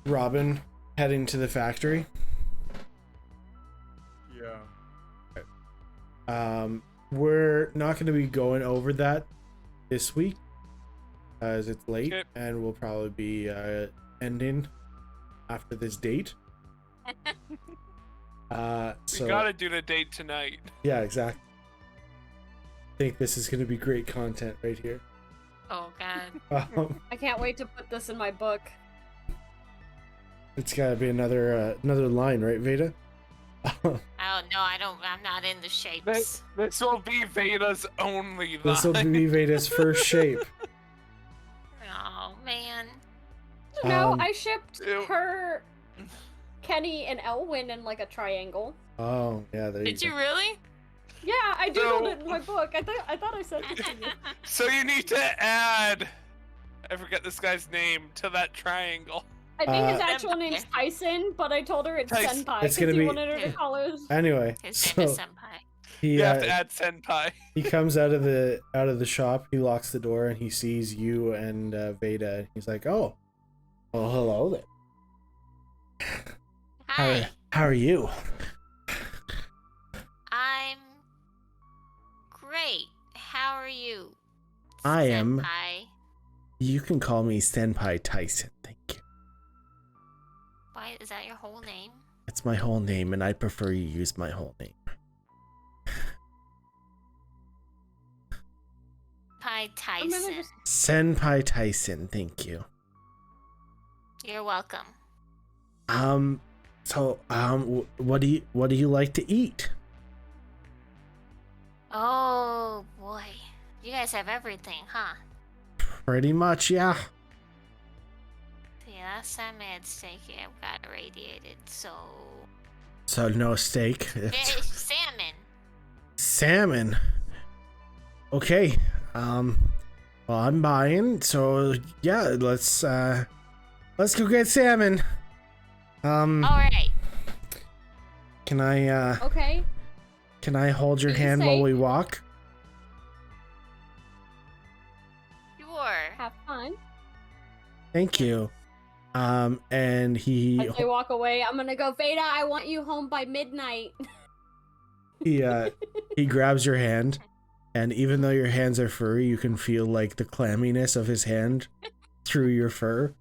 Robin heading to the factory. Yeah. We're not going to be going over that this week as it's late, Okay. and we'll probably be ending after this date. So We gotta do the date tonight. yeah, exactly. I think this is going to be great content right here. Oh god. I can't wait to put this in my book. It's got to be another line, right, Veda? Oh no, I'm not in the shapes. This will be Veda's only line. This will be Veda's first shape. Oh man. No, Um, I shipped Ew. her, Kenny, and Elwyn in like a triangle. Oh, yeah, there Did you you go. really? Yeah, I So- doodled it in my book. I thought I said it to you. So you need to add, I forget this guy's name, to that triangle. I think his Uh, actual name's Tyson, but I told her it's Tyson. Senpai It's because gonna he be- wanted her to call her. Anyway, His name is so Senpai. he You have to add senpai. he comes out of the shop. He locks the door and he sees you and Veda. And he's like, "Oh, well, hello there. Hi. How are you?" I am. Senpai. You can call me Senpai Tyson. Thank you. Why is that your whole name? It's my whole name, and I prefer you use my whole name. Pi Tyson. Senpai Tyson. Thank you. You're welcome. So, what do you like to eat? Oh boy, you guys have everything, huh? Pretty much, yeah. See, last time I had steak, I got irradiated, so... So no steak. Fish, salmon. Salmon. Okay. Well, I'm buying. So yeah, let's go get salmon. All right. Can I Okay. Can I hold your Did you hand say- while we walk? Sure. Have fun. Thank you. And he As they walk away, I'm gonna go, Veda, I want you home by midnight. he grabs your hand, and even though your hands are furry, you can feel like the clamminess of his hand through your fur.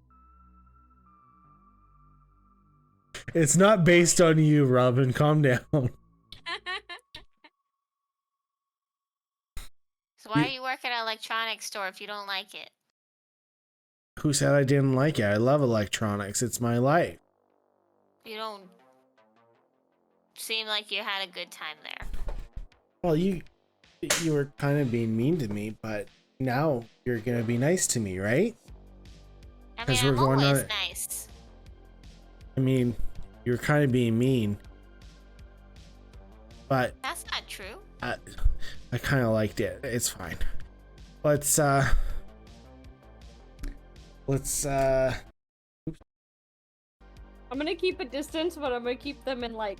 It's not based on you, Robin. Calm down. So why are you working at an electronics store if you don't like it? Who said I didn't like it? I love electronics. It's my life. You don't seem like you had a good time there. Well, you were kind of being mean to me, but now you're gonna be nice to me, right? I 'Cause mean, we're I'm going always on- nice. I mean, you're kind of being mean, but That's not true. I kind of liked it. It's fine. Let's I'm gonna keep a distance, but I'm gonna keep them in like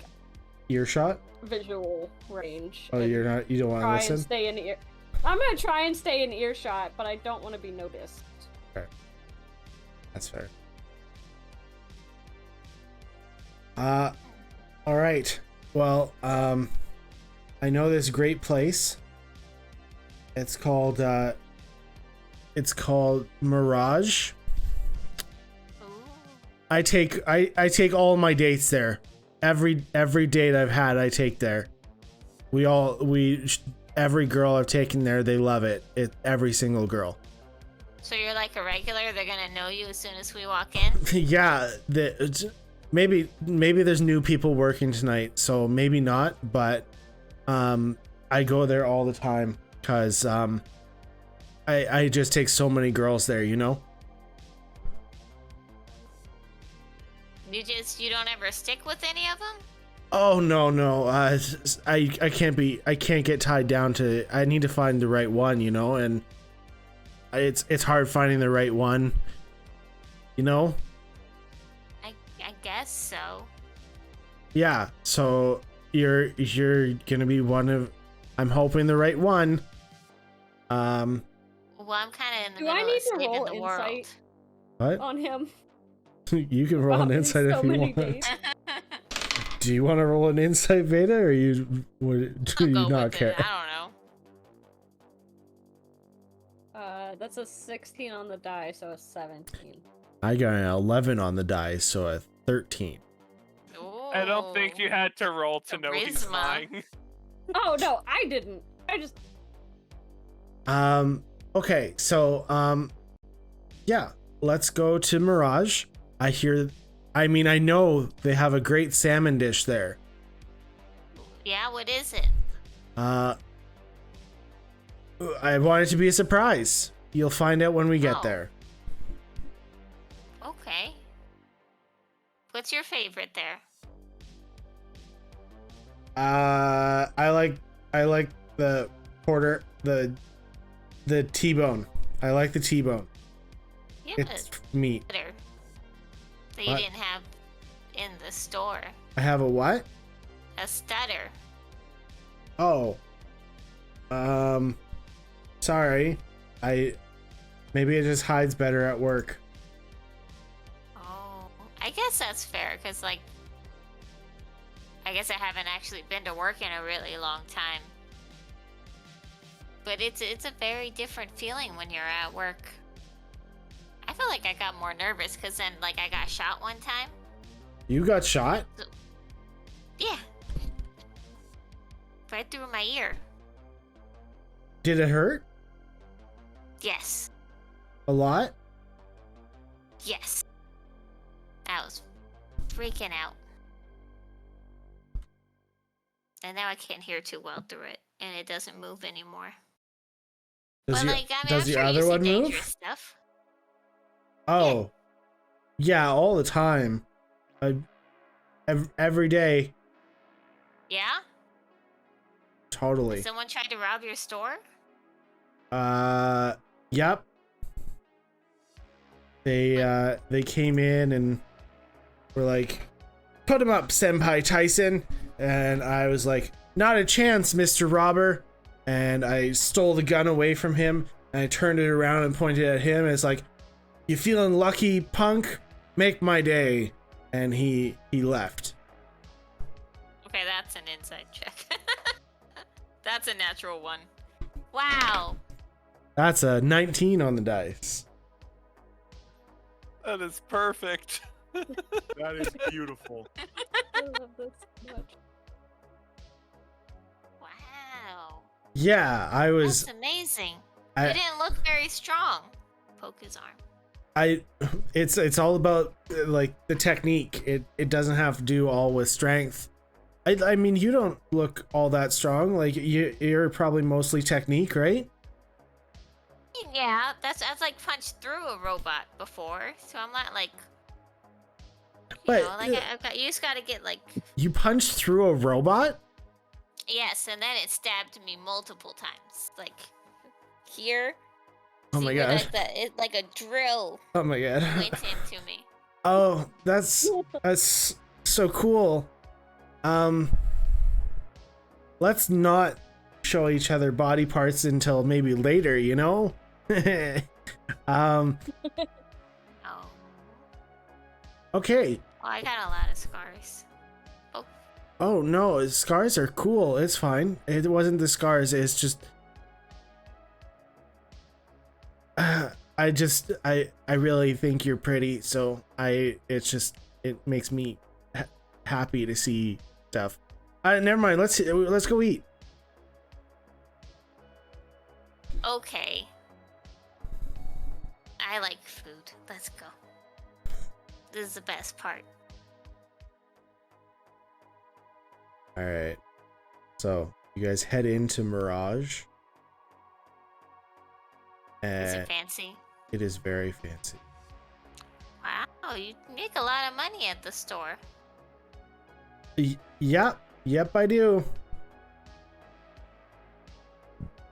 earshot. visual range. Oh, and you don't want to try listen? and stay in ear. I'm gonna try and stay in earshot, but I don't want to be noticed. That's fair. All right. Well, I know this great place. It's called Mirage. Ooh. I take all my dates there. Every date I've had, I take there. Every girl I've taken there, they love it. Every single girl. So you're like a regular? They're gonna know you as soon as we walk in? Yeah, maybe there's new people working tonight, so maybe not. But I go there all the time because I just take so many girls there, you know. You don't ever stick with any of them? Oh no, I can't get tied down to. I need to find the right one, you know, and it's hard finding the right one, you know. I guess so. Yeah, so you're gonna be one of. I'm hoping the right one. Well, I'm kind of in the Do I middle need of to saving roll the insight? world. What? On him. You can roll an Wow, insight so if you many want. dates. Do you want to roll an insight, Veda, or do you I'll go not with care? it. I don't know. That's a 16 on the die, so a 17. I got an 11 on the dice, so a 13. I don't think Ooh. you had to roll to know he's Charisma. lying. Oh no, I didn't. I just Okay, so yeah, let's go to Mirage. I know they have a great salmon dish there. Yeah, what is it? I want it to be a surprise. You'll find out when we get Oh. there. Okay. What's your favorite there? I like the porter, the T-bone. I like the T-bone. You have It's a meat. stutter that you What? didn't have in the store. I have a what? A stutter. Oh. Sorry. Maybe it just hides better at work. Oh, I guess that's fair, because, like, I guess I haven't actually been to work in a really long time. but it's a very different feeling when you're at work. I feel like I got more nervous because then like I got shot one time. You got shot? Yeah. Right through my ear. Did it hurt? Yes. A lot? Yes. I was freaking out. And now I can't hear too well through it, and it doesn't move anymore. Does But your, like, I mean, does I'm your sure other you see one move? dangerous stuff. Oh. Yeah, all the time. Every day. Yeah? Totally. Someone tried to rob your store? Yep. They came in and were like, "Put him up, Senpai Tyson." And I was like, "Not a chance, Mr. Robber." And I stole the gun away from him and I turned it around and pointed at him. And it's like, "You feeling lucky, punk? Make my day." And he left. Okay, that's an inside check. That's a natural one. Wow. That's a 19 on the dice. That is perfect. That is beautiful. I love this so much. Wow. Yeah, I was. That's amazing. I- You didn't look very strong. Poke his arm. It's all about like the technique. It doesn't have to do all with strength. I mean, you don't look all that strong. Like you're probably mostly technique, right? Yeah, I've like punched through a robot before, so I'm not like. But, You just gotta get like. You punched through a robot? Yes, and then it stabbed me multiple times, like here. Oh See my where, god. like a drill Oh my god. went into me. Oh, that's so cool. Let's not show each other body parts until maybe later, you know? Oh. Okay. Well, I got a lot of scars. Oh no, scars are cool. It's fine. It wasn't the scars, it's just I really think you're pretty, so it makes me happy to see stuff. Never mind. Let's go eat. Okay. I like food. Let's go. This is the best part. All right. So you guys head into Mirage. Is it fancy? It is very fancy. Wow, you make a lot of money at the store. Yep, I do.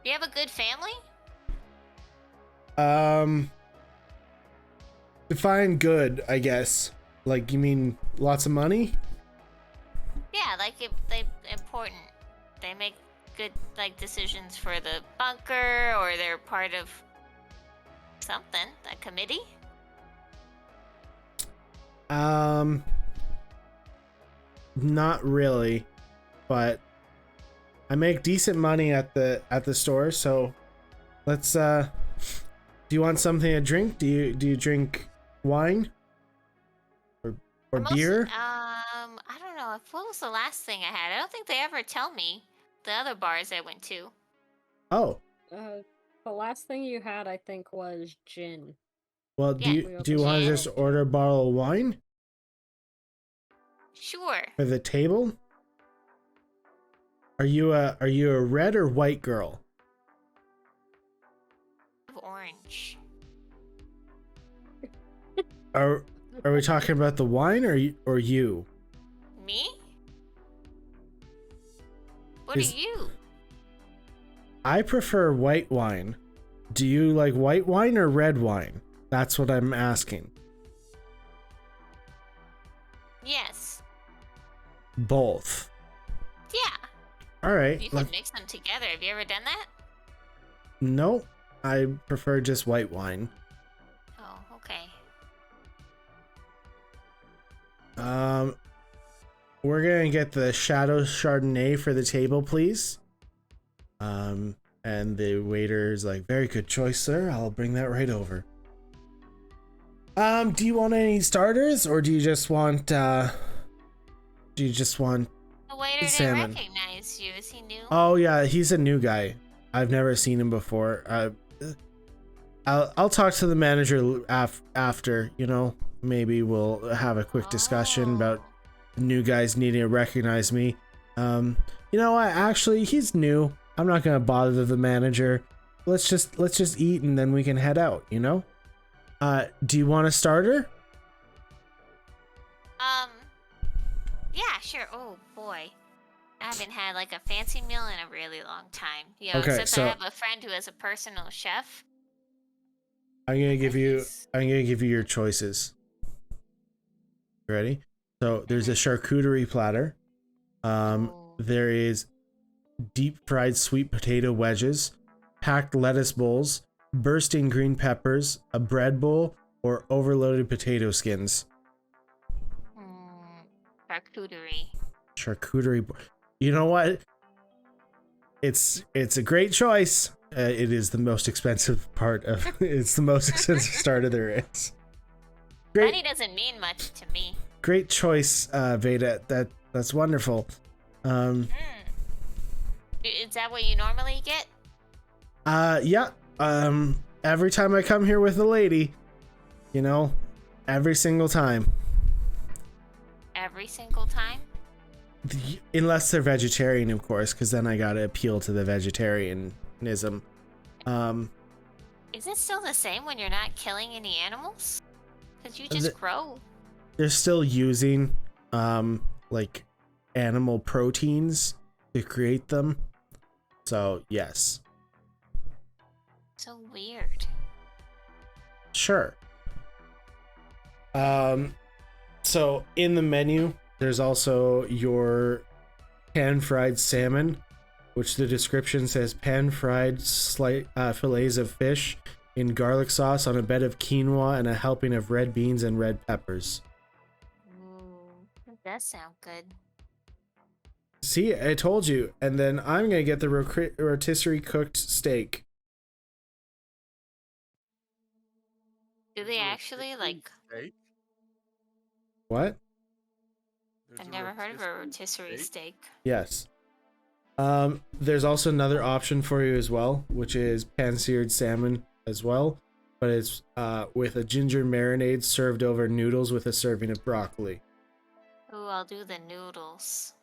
You have a good family? Define good, I guess. Like, you mean lots of money? Yeah, like they important. They make good like decisions for the bunker, or they're part of something, a committee. Not really, but I make decent money at the store, so let's do you want something to drink? Do you drink wine? Or beer? I don't know. What was the last thing I had? I don't think they ever tell me the other bars I went to. Oh. The last thing you had, I think, was gin. Well, Yeah. do you want to just order a bottle of wine Sure. for the table? Are you a red or white girl? Orange. Are we talking about the wine or you? Me? What Is- are you? I prefer white wine. Do you like white wine or red wine? That's what I'm asking. Yes. Both. Yeah. All right. You can mix them together. Have you ever done that? Nope. I prefer just white wine. Oh, okay. We're gonna get the Shadow Chardonnay for the table, please. And And the waiter is like, very good choice, sir. I'll bring that right over. Do you want any starters, or do you just want The waiter didn't salmon? recognize you. Is he new? Oh yeah, he's a new guy. I've never seen him before. I'll talk to the manager after, you know. Maybe we'll have a quick discussion about the new guys needing to recognize me. You know what? Actually, he's new. I'm not gonna bother the manager. Let's just eat and then we can head out, you know? Do you want a starter? Yeah, sure. Oh boy, I haven't had like a fancy meal in a really long time. You know, Okay, except so- I have a friend who has a personal chef. I'm gonna give you He's- your choices. Ready? So there's a charcuterie platter. Oh. There is deep fried sweet potato wedges, packed lettuce bowls, bursting green peppers, a bread bowl, or overloaded potato skins. Charcuterie. Charcuterie. You know what? It's a great choice. It is the most expensive part of. It's the most expensive starter there is. Money doesn't mean much to me. Great choice, Veda. That's wonderful. Is that what you normally get? Yeah. Every time I come here with a lady, you know, every single time. Every single time? Unless they're vegetarian, of course, because then I gotta appeal to the vegetarianism. Is it still the same when you're not killing any animals? Because you just grow. They're still using, like, animal proteins to create them. So, yes. So weird. Sure. So in the menu, there's also your pan-fried salmon, which the description says pan-fried fillets of fish in garlic sauce on a bed of quinoa and a helping of red beans and red peppers. Ooh, that does sound good. See, I told you. And then I'm gonna get the rotisserie cooked steak. Do they actually like? Steak? What? There's I've a never heard of a rotisserie rotisserie steak. Yes. There's also another option for you as well, which is pan-seared salmon as well, but it's with a ginger marinade served over noodles with a serving of broccoli. Ooh, I'll do the noodles.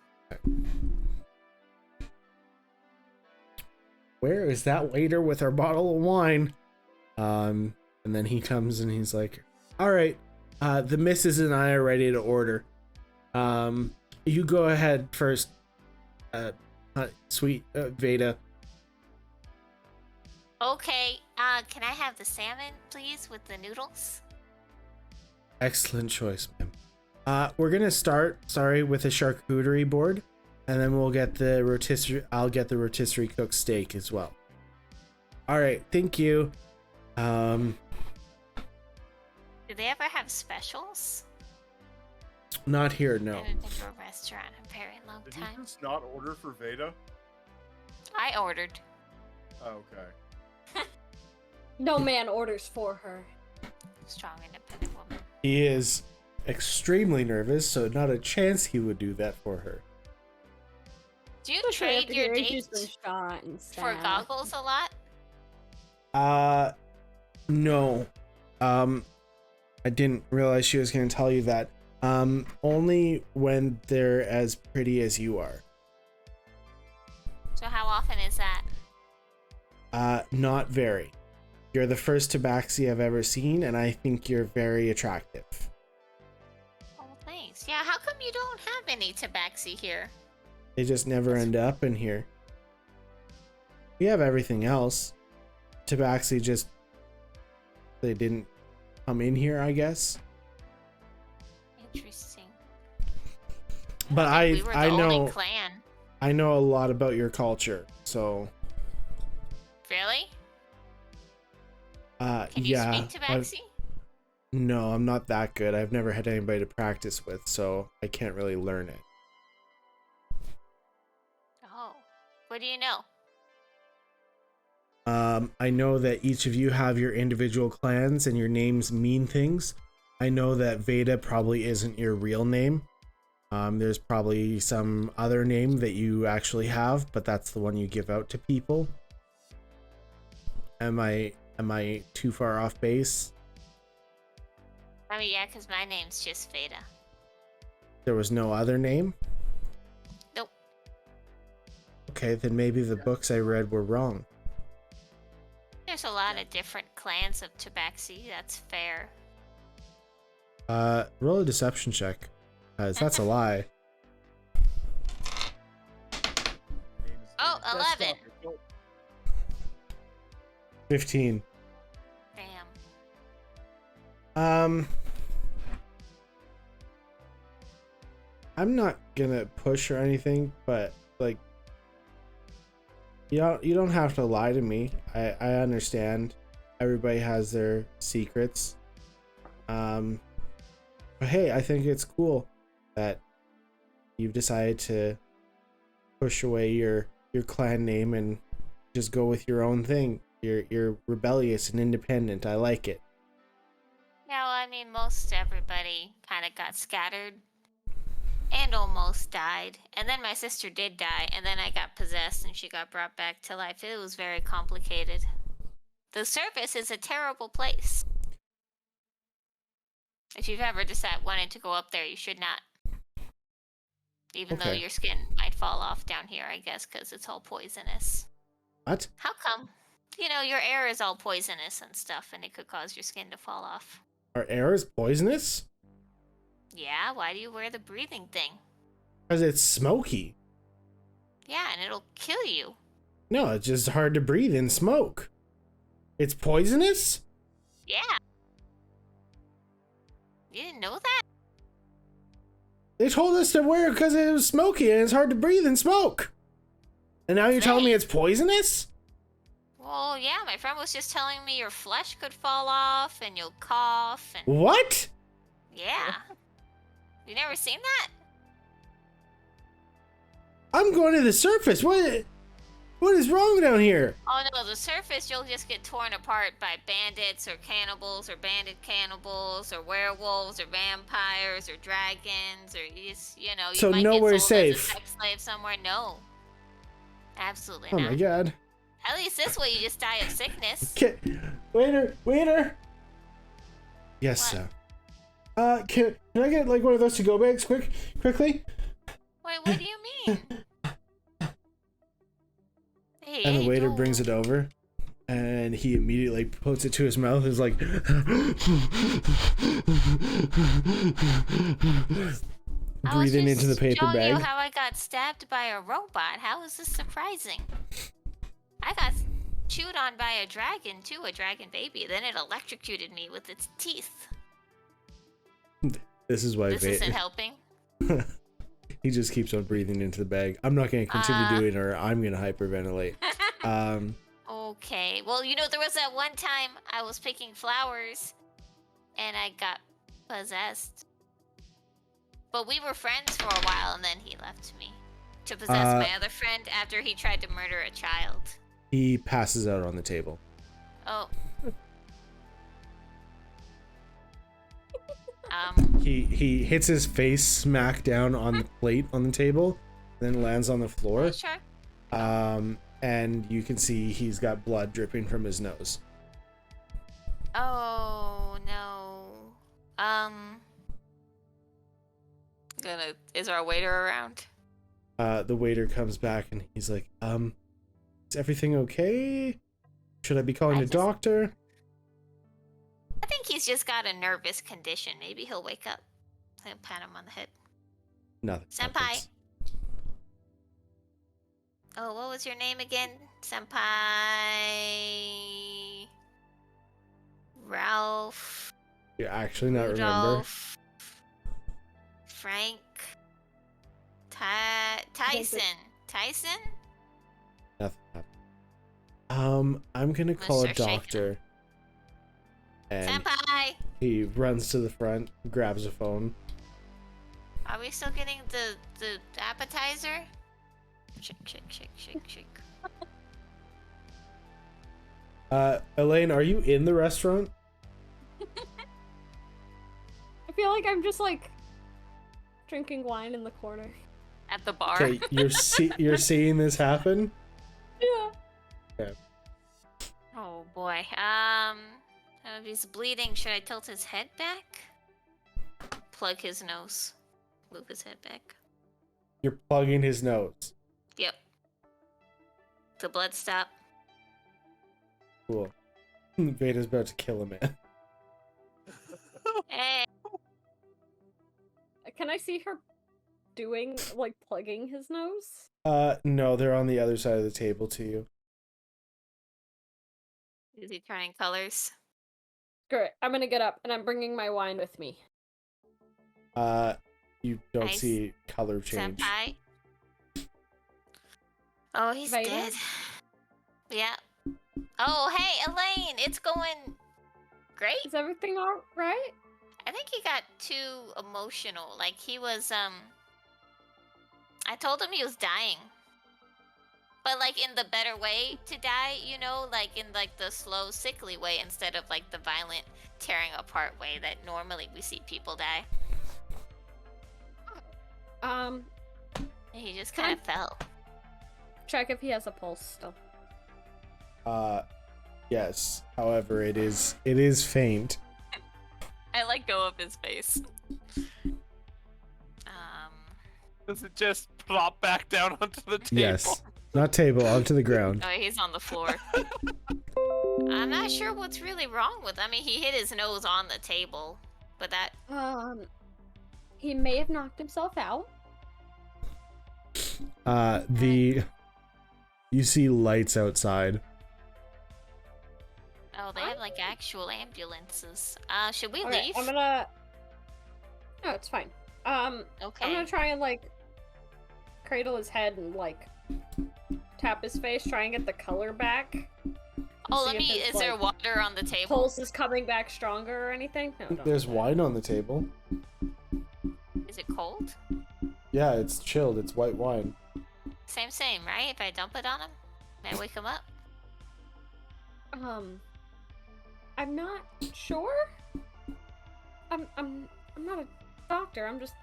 Where is that waiter with our bottle of wine? And then he comes and he's like, all right, the missus and I are ready to order. You go ahead first, sweet Veda. Okay, can I have the salmon, please, with the noodles? Excellent choice, ma'am. We're gonna start, with a charcuterie board, and then we'll get the rotisserie. I'll get the rotisserie cooked steak as well. All right, thank you. Do they ever have specials? Not here, I no. haven't been to a restaurant in a very long Did you time. just not order for Veda? I ordered. Oh, okay. No man orders for her. Strong, independent woman. He is extremely nervous, so not a chance he would do that for her. Do you Especially trade after your hearing she's dates been shot and for stabbed. goggles a lot? No. I didn't realize she was going to tell you that. Only when they're as pretty as you are. So how often is that? Not very. You're the first tabaxi I've ever seen, and I think you're very attractive. Oh, thanks. Yeah, how come you don't have any tabaxi here? They just never end up in here. We have everything else. Tabaxi just... They didn't come in here, I guess. Interesting. But We were the I know... only clan. I know a lot about your culture, so... Really? Can you yeah. speak tabaxi? No, I'm not that good. I've never had anybody to practice with, so I can't really learn it. Oh. What do you know? I know that each of you have your individual clans and your names mean things. I know that Veda probably isn't your real name. There's probably some other name that you actually have, but that's the one you give out to people. Am I too far off base? I mean, yeah, because my name's just Veda. There was no other name? Nope. Okay, then maybe the books I read were wrong. There's a lot of different clans of Tabaxi. That's fair. Roll a deception check, because that's a lie. Oh, 11. 15. Damn. I'm not gonna push or anything, but like, you don't have to lie to me. I understand. Everybody has their secrets. But hey, I think it's cool that you've decided to push away your clan name and just go with your own thing. You're rebellious and independent. I like it. Yeah, well, I mean, most everybody kind of got scattered and almost died. And then my sister did die, and then I got possessed and she got brought back to life. It was very complicated. The surface is a terrible place. If you've ever wanted to go up there, you should not. Even though Okay. your skin might fall off down here, I guess, because it's all poisonous. What? How come? You know, your air is all poisonous and stuff, and it could cause your skin to fall off. Our air is poisonous? Yeah, why do you wear the breathing thing? Because it's smoky. Yeah, and it'll kill you. No, it's just hard to breathe in smoke. It's poisonous? Yeah. You didn't know that? They told us to wear it because it was smoky and it's hard to breathe in smoke. And now you're telling me it's poisonous? Well, yeah, my friend was just telling me your flesh could fall off and you'll cough and... What? Yeah. You never seen that? I'm going to the surface. What is wrong down here? Oh no, the surface you'll just get torn apart by bandits or cannibals or bandit cannibals or werewolves or vampires or dragons or you know, you So might nowhere get sold safe. as a sex slave somewhere. No. Absolutely Oh not. my god. At least this way you just die of sickness. Waiter. Yes, What? sir. Can I get like one of those to-go bags quickly? Wait, what do you mean? Hey, And the waiter don't- brings it over, and he immediately puts it to his mouth. And is like, I was breathing into the just paper showing bag. you how I got stabbed by a robot. How is this surprising? I got chewed on by a dragon too, a dragon baby. Then it electrocuted me with its teeth. This is why This isn't helping. he just keeps on breathing into the bag. I'm not going to continue doing it, or I'm going to hyperventilate. Okay. Well, you know, there was that one time I was picking flowers and I got possessed. But we were friends for a while and then he left me to possess my other friend after he tried to murder a child. He passes out on the table. Oh. He hits his face smack down on the plate on the table, then lands on the floor. Sure. And you can see he's got blood dripping from his nose. Oh no. Is our waiter around? The waiter comes back and he's like, is everything okay? Should I be calling a doctor? I think he's just got a nervous condition. Maybe he'll wake up. I'll pat him on the head. Nothing. Senpai. happens. Oh, what was your name again? Senpai. Ralph. You're actually not remember. Rudolph. Frank. Tyson. Tyson? Nothing happened. I'm gonna call a start shaking. doctor. And Senpai! he runs to the front, grabs a phone. Are we still getting the appetizer? Shake. Elaine, are you in the restaurant? I feel like I'm just like drinking wine in the corner. At the bar. Okay, you're seeing this happen? Yeah. Okay. Oh boy. If he's bleeding, should I tilt his head back? Plug his nose. Move his head back. You're plugging his nose. Yep. The blood stop. Cool. Vada's about to kill a man. Hey. Can I see her doing, like, plugging his nose? No, they're on the other side of the table to you. Is he turning colors? Great. I'm gonna get up and I'm bringing my wine with me. You don't Nice. see color change. Senpai? Oh, he's Vader? dead. Yeah. Oh, hey, Elaine! It's going great. Is everything alright? I think he got too emotional. Like, he was, I told him he was dying. But, like, in the better way to die, you know? Like, in, like, the slow, sickly way instead of, like, the violent, tearing apart way that normally we see people die. And he just Can I- kind of fell. Check if he has a pulse still. Yes. However, it is faint. I let go of his face. Does it just plop back down onto the table? Yes. Not table, onto the ground. Oh, he's on the floor. I'm not sure what's really wrong with him. I mean, he hit his nose on the table, but that... He may have knocked himself out. You see lights outside. Oh, they have, like, actual ambulances. Should we Okay, leave? I'm gonna... No, it's fine. I'm Okay. gonna try and, like, cradle his head and, like, tap his face, try and get the color back. Oh, see let if me... his, Is there like, water on the table? Pulse is coming back stronger or anything? No, don't There's do that. wine on the table. Is it cold? Yeah, it's chilled. It's white wine. Same, right? If I dump it on him? May I wake him up? I'm not sure. I'm not a doctor. I'm just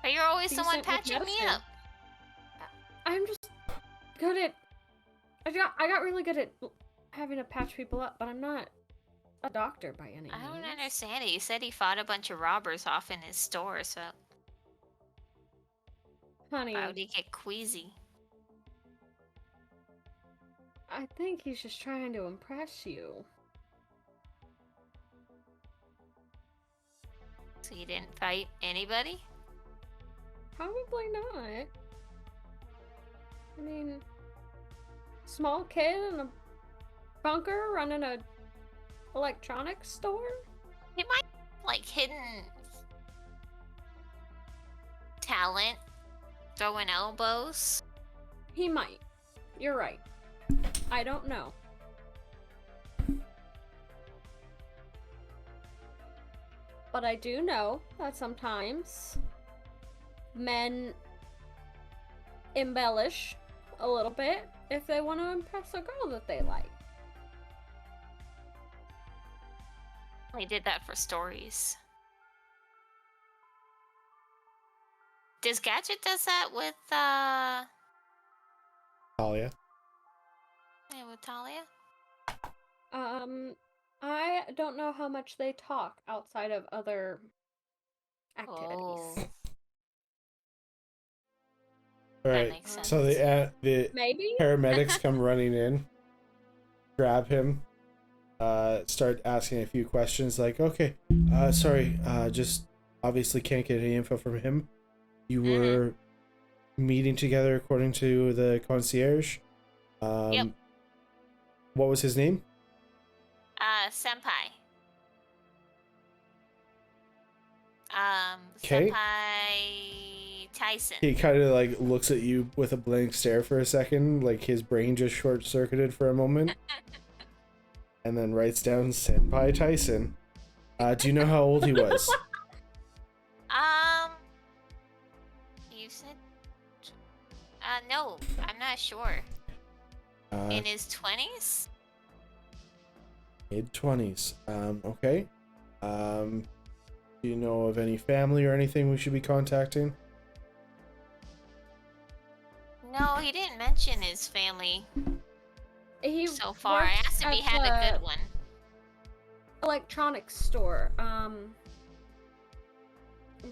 But you're always the one decent with patching me medicine. up. I'm just good at. I got really good at having to patch people up, but I'm not a doctor by any means. I don't understand it. You said he fought a bunch of robbers off in his store, so Honey, why would he get queasy? I think he's just trying to impress you. So you didn't fight anybody? Probably not. I mean, small kid in a bunker running a electronics store? He might like hidden talent, throwing elbows. He might. You're right. I don't know. But I do know that sometimes men embellish a little bit if they want to impress a girl that they like. He did that for stories. Does Gadget does that with Talia. yeah, with Talia? I don't know how much they talk outside of other activities. Oh. All That right. makes So the Maybe? paramedics come running in, grab him, start asking a few questions like, okay, sorry, just obviously can't get any info from him. You were meeting together according to the concierge. Yep. What was his name? Senpai. 'Kay. Senpai Tyson. He kind of like looks at you with a blank stare for a second, like his brain just short-circuited for a moment, and then writes down Senpai Tyson. Do you know how old he was? You said... no, I'm not sure. In his 20s? Mid-20s. Okay. Do you know of any family or anything we should be contacting? No, he didn't mention his family He so far. I works asked him he at had a the good one. electronics store.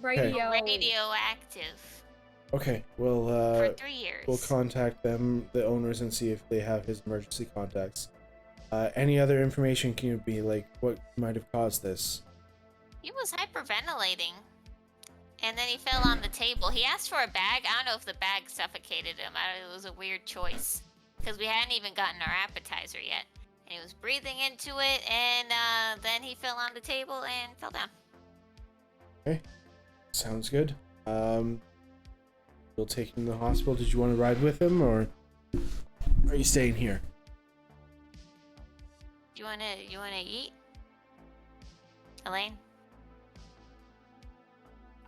Radio. Radioactive Okay, well, for 3 years. we'll contact them, the owners, and see if they have his emergency contacts. Any other information can you be like what might have caused this? He was hyperventilating. And then he fell on the table. He asked for a bag. I don't know if the bag suffocated him. It was a weird choice. Because we hadn't even gotten our appetizer yet. And he was breathing into it, and then he fell on the table and fell down. Okay, sounds good. You'll take him to the hospital. Did you want to ride with him, or are you staying here? You wanna eat? Elaine?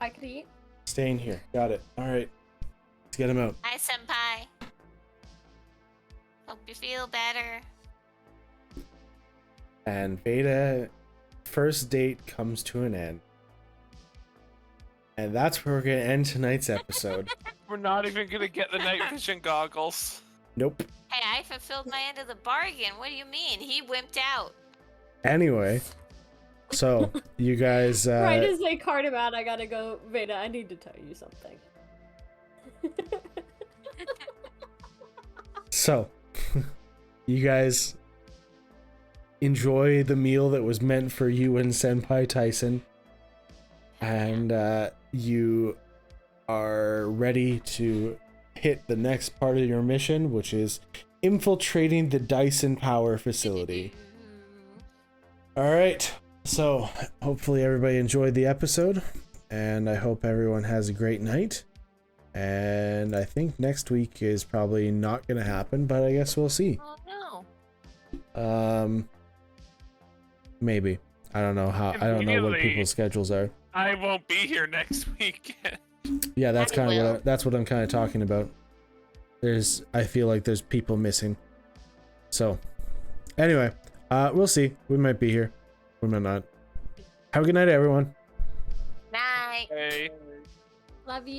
I could eat. Staying here. Got it. All right. Let's get him out. Hi, senpai. Hope you feel better. And Veda, first date comes to an end. And that's where we're going to end tonight's episode. We're not even gonna get the night vision goggles. Nope. Hey, I fulfilled my end of the bargain. What do you mean? He wimped out. Anyway, so you guys... Right as they cart him out, I gotta go. Veda, I need to tell you something. So, you guys enjoy the meal that was meant for you and Senpai Tyson. And you are ready to hit the next part of your mission, which is infiltrating the Dyson power facility. Alright, so hopefully everybody enjoyed the episode, and I hope everyone has a great night. And I think next week is probably not going to happen, but I guess we'll see. Oh no. Maybe. I don't know how. I don't know what Immediately. people's schedules are. I won't be here next weekend. Yeah, that's Daddy kind of will. what that's what I'm kind of talking about. I feel like there's people missing. So, anyway, we'll see. We might be here. We might not. Have a good night, everyone. Night. Hey. Love you.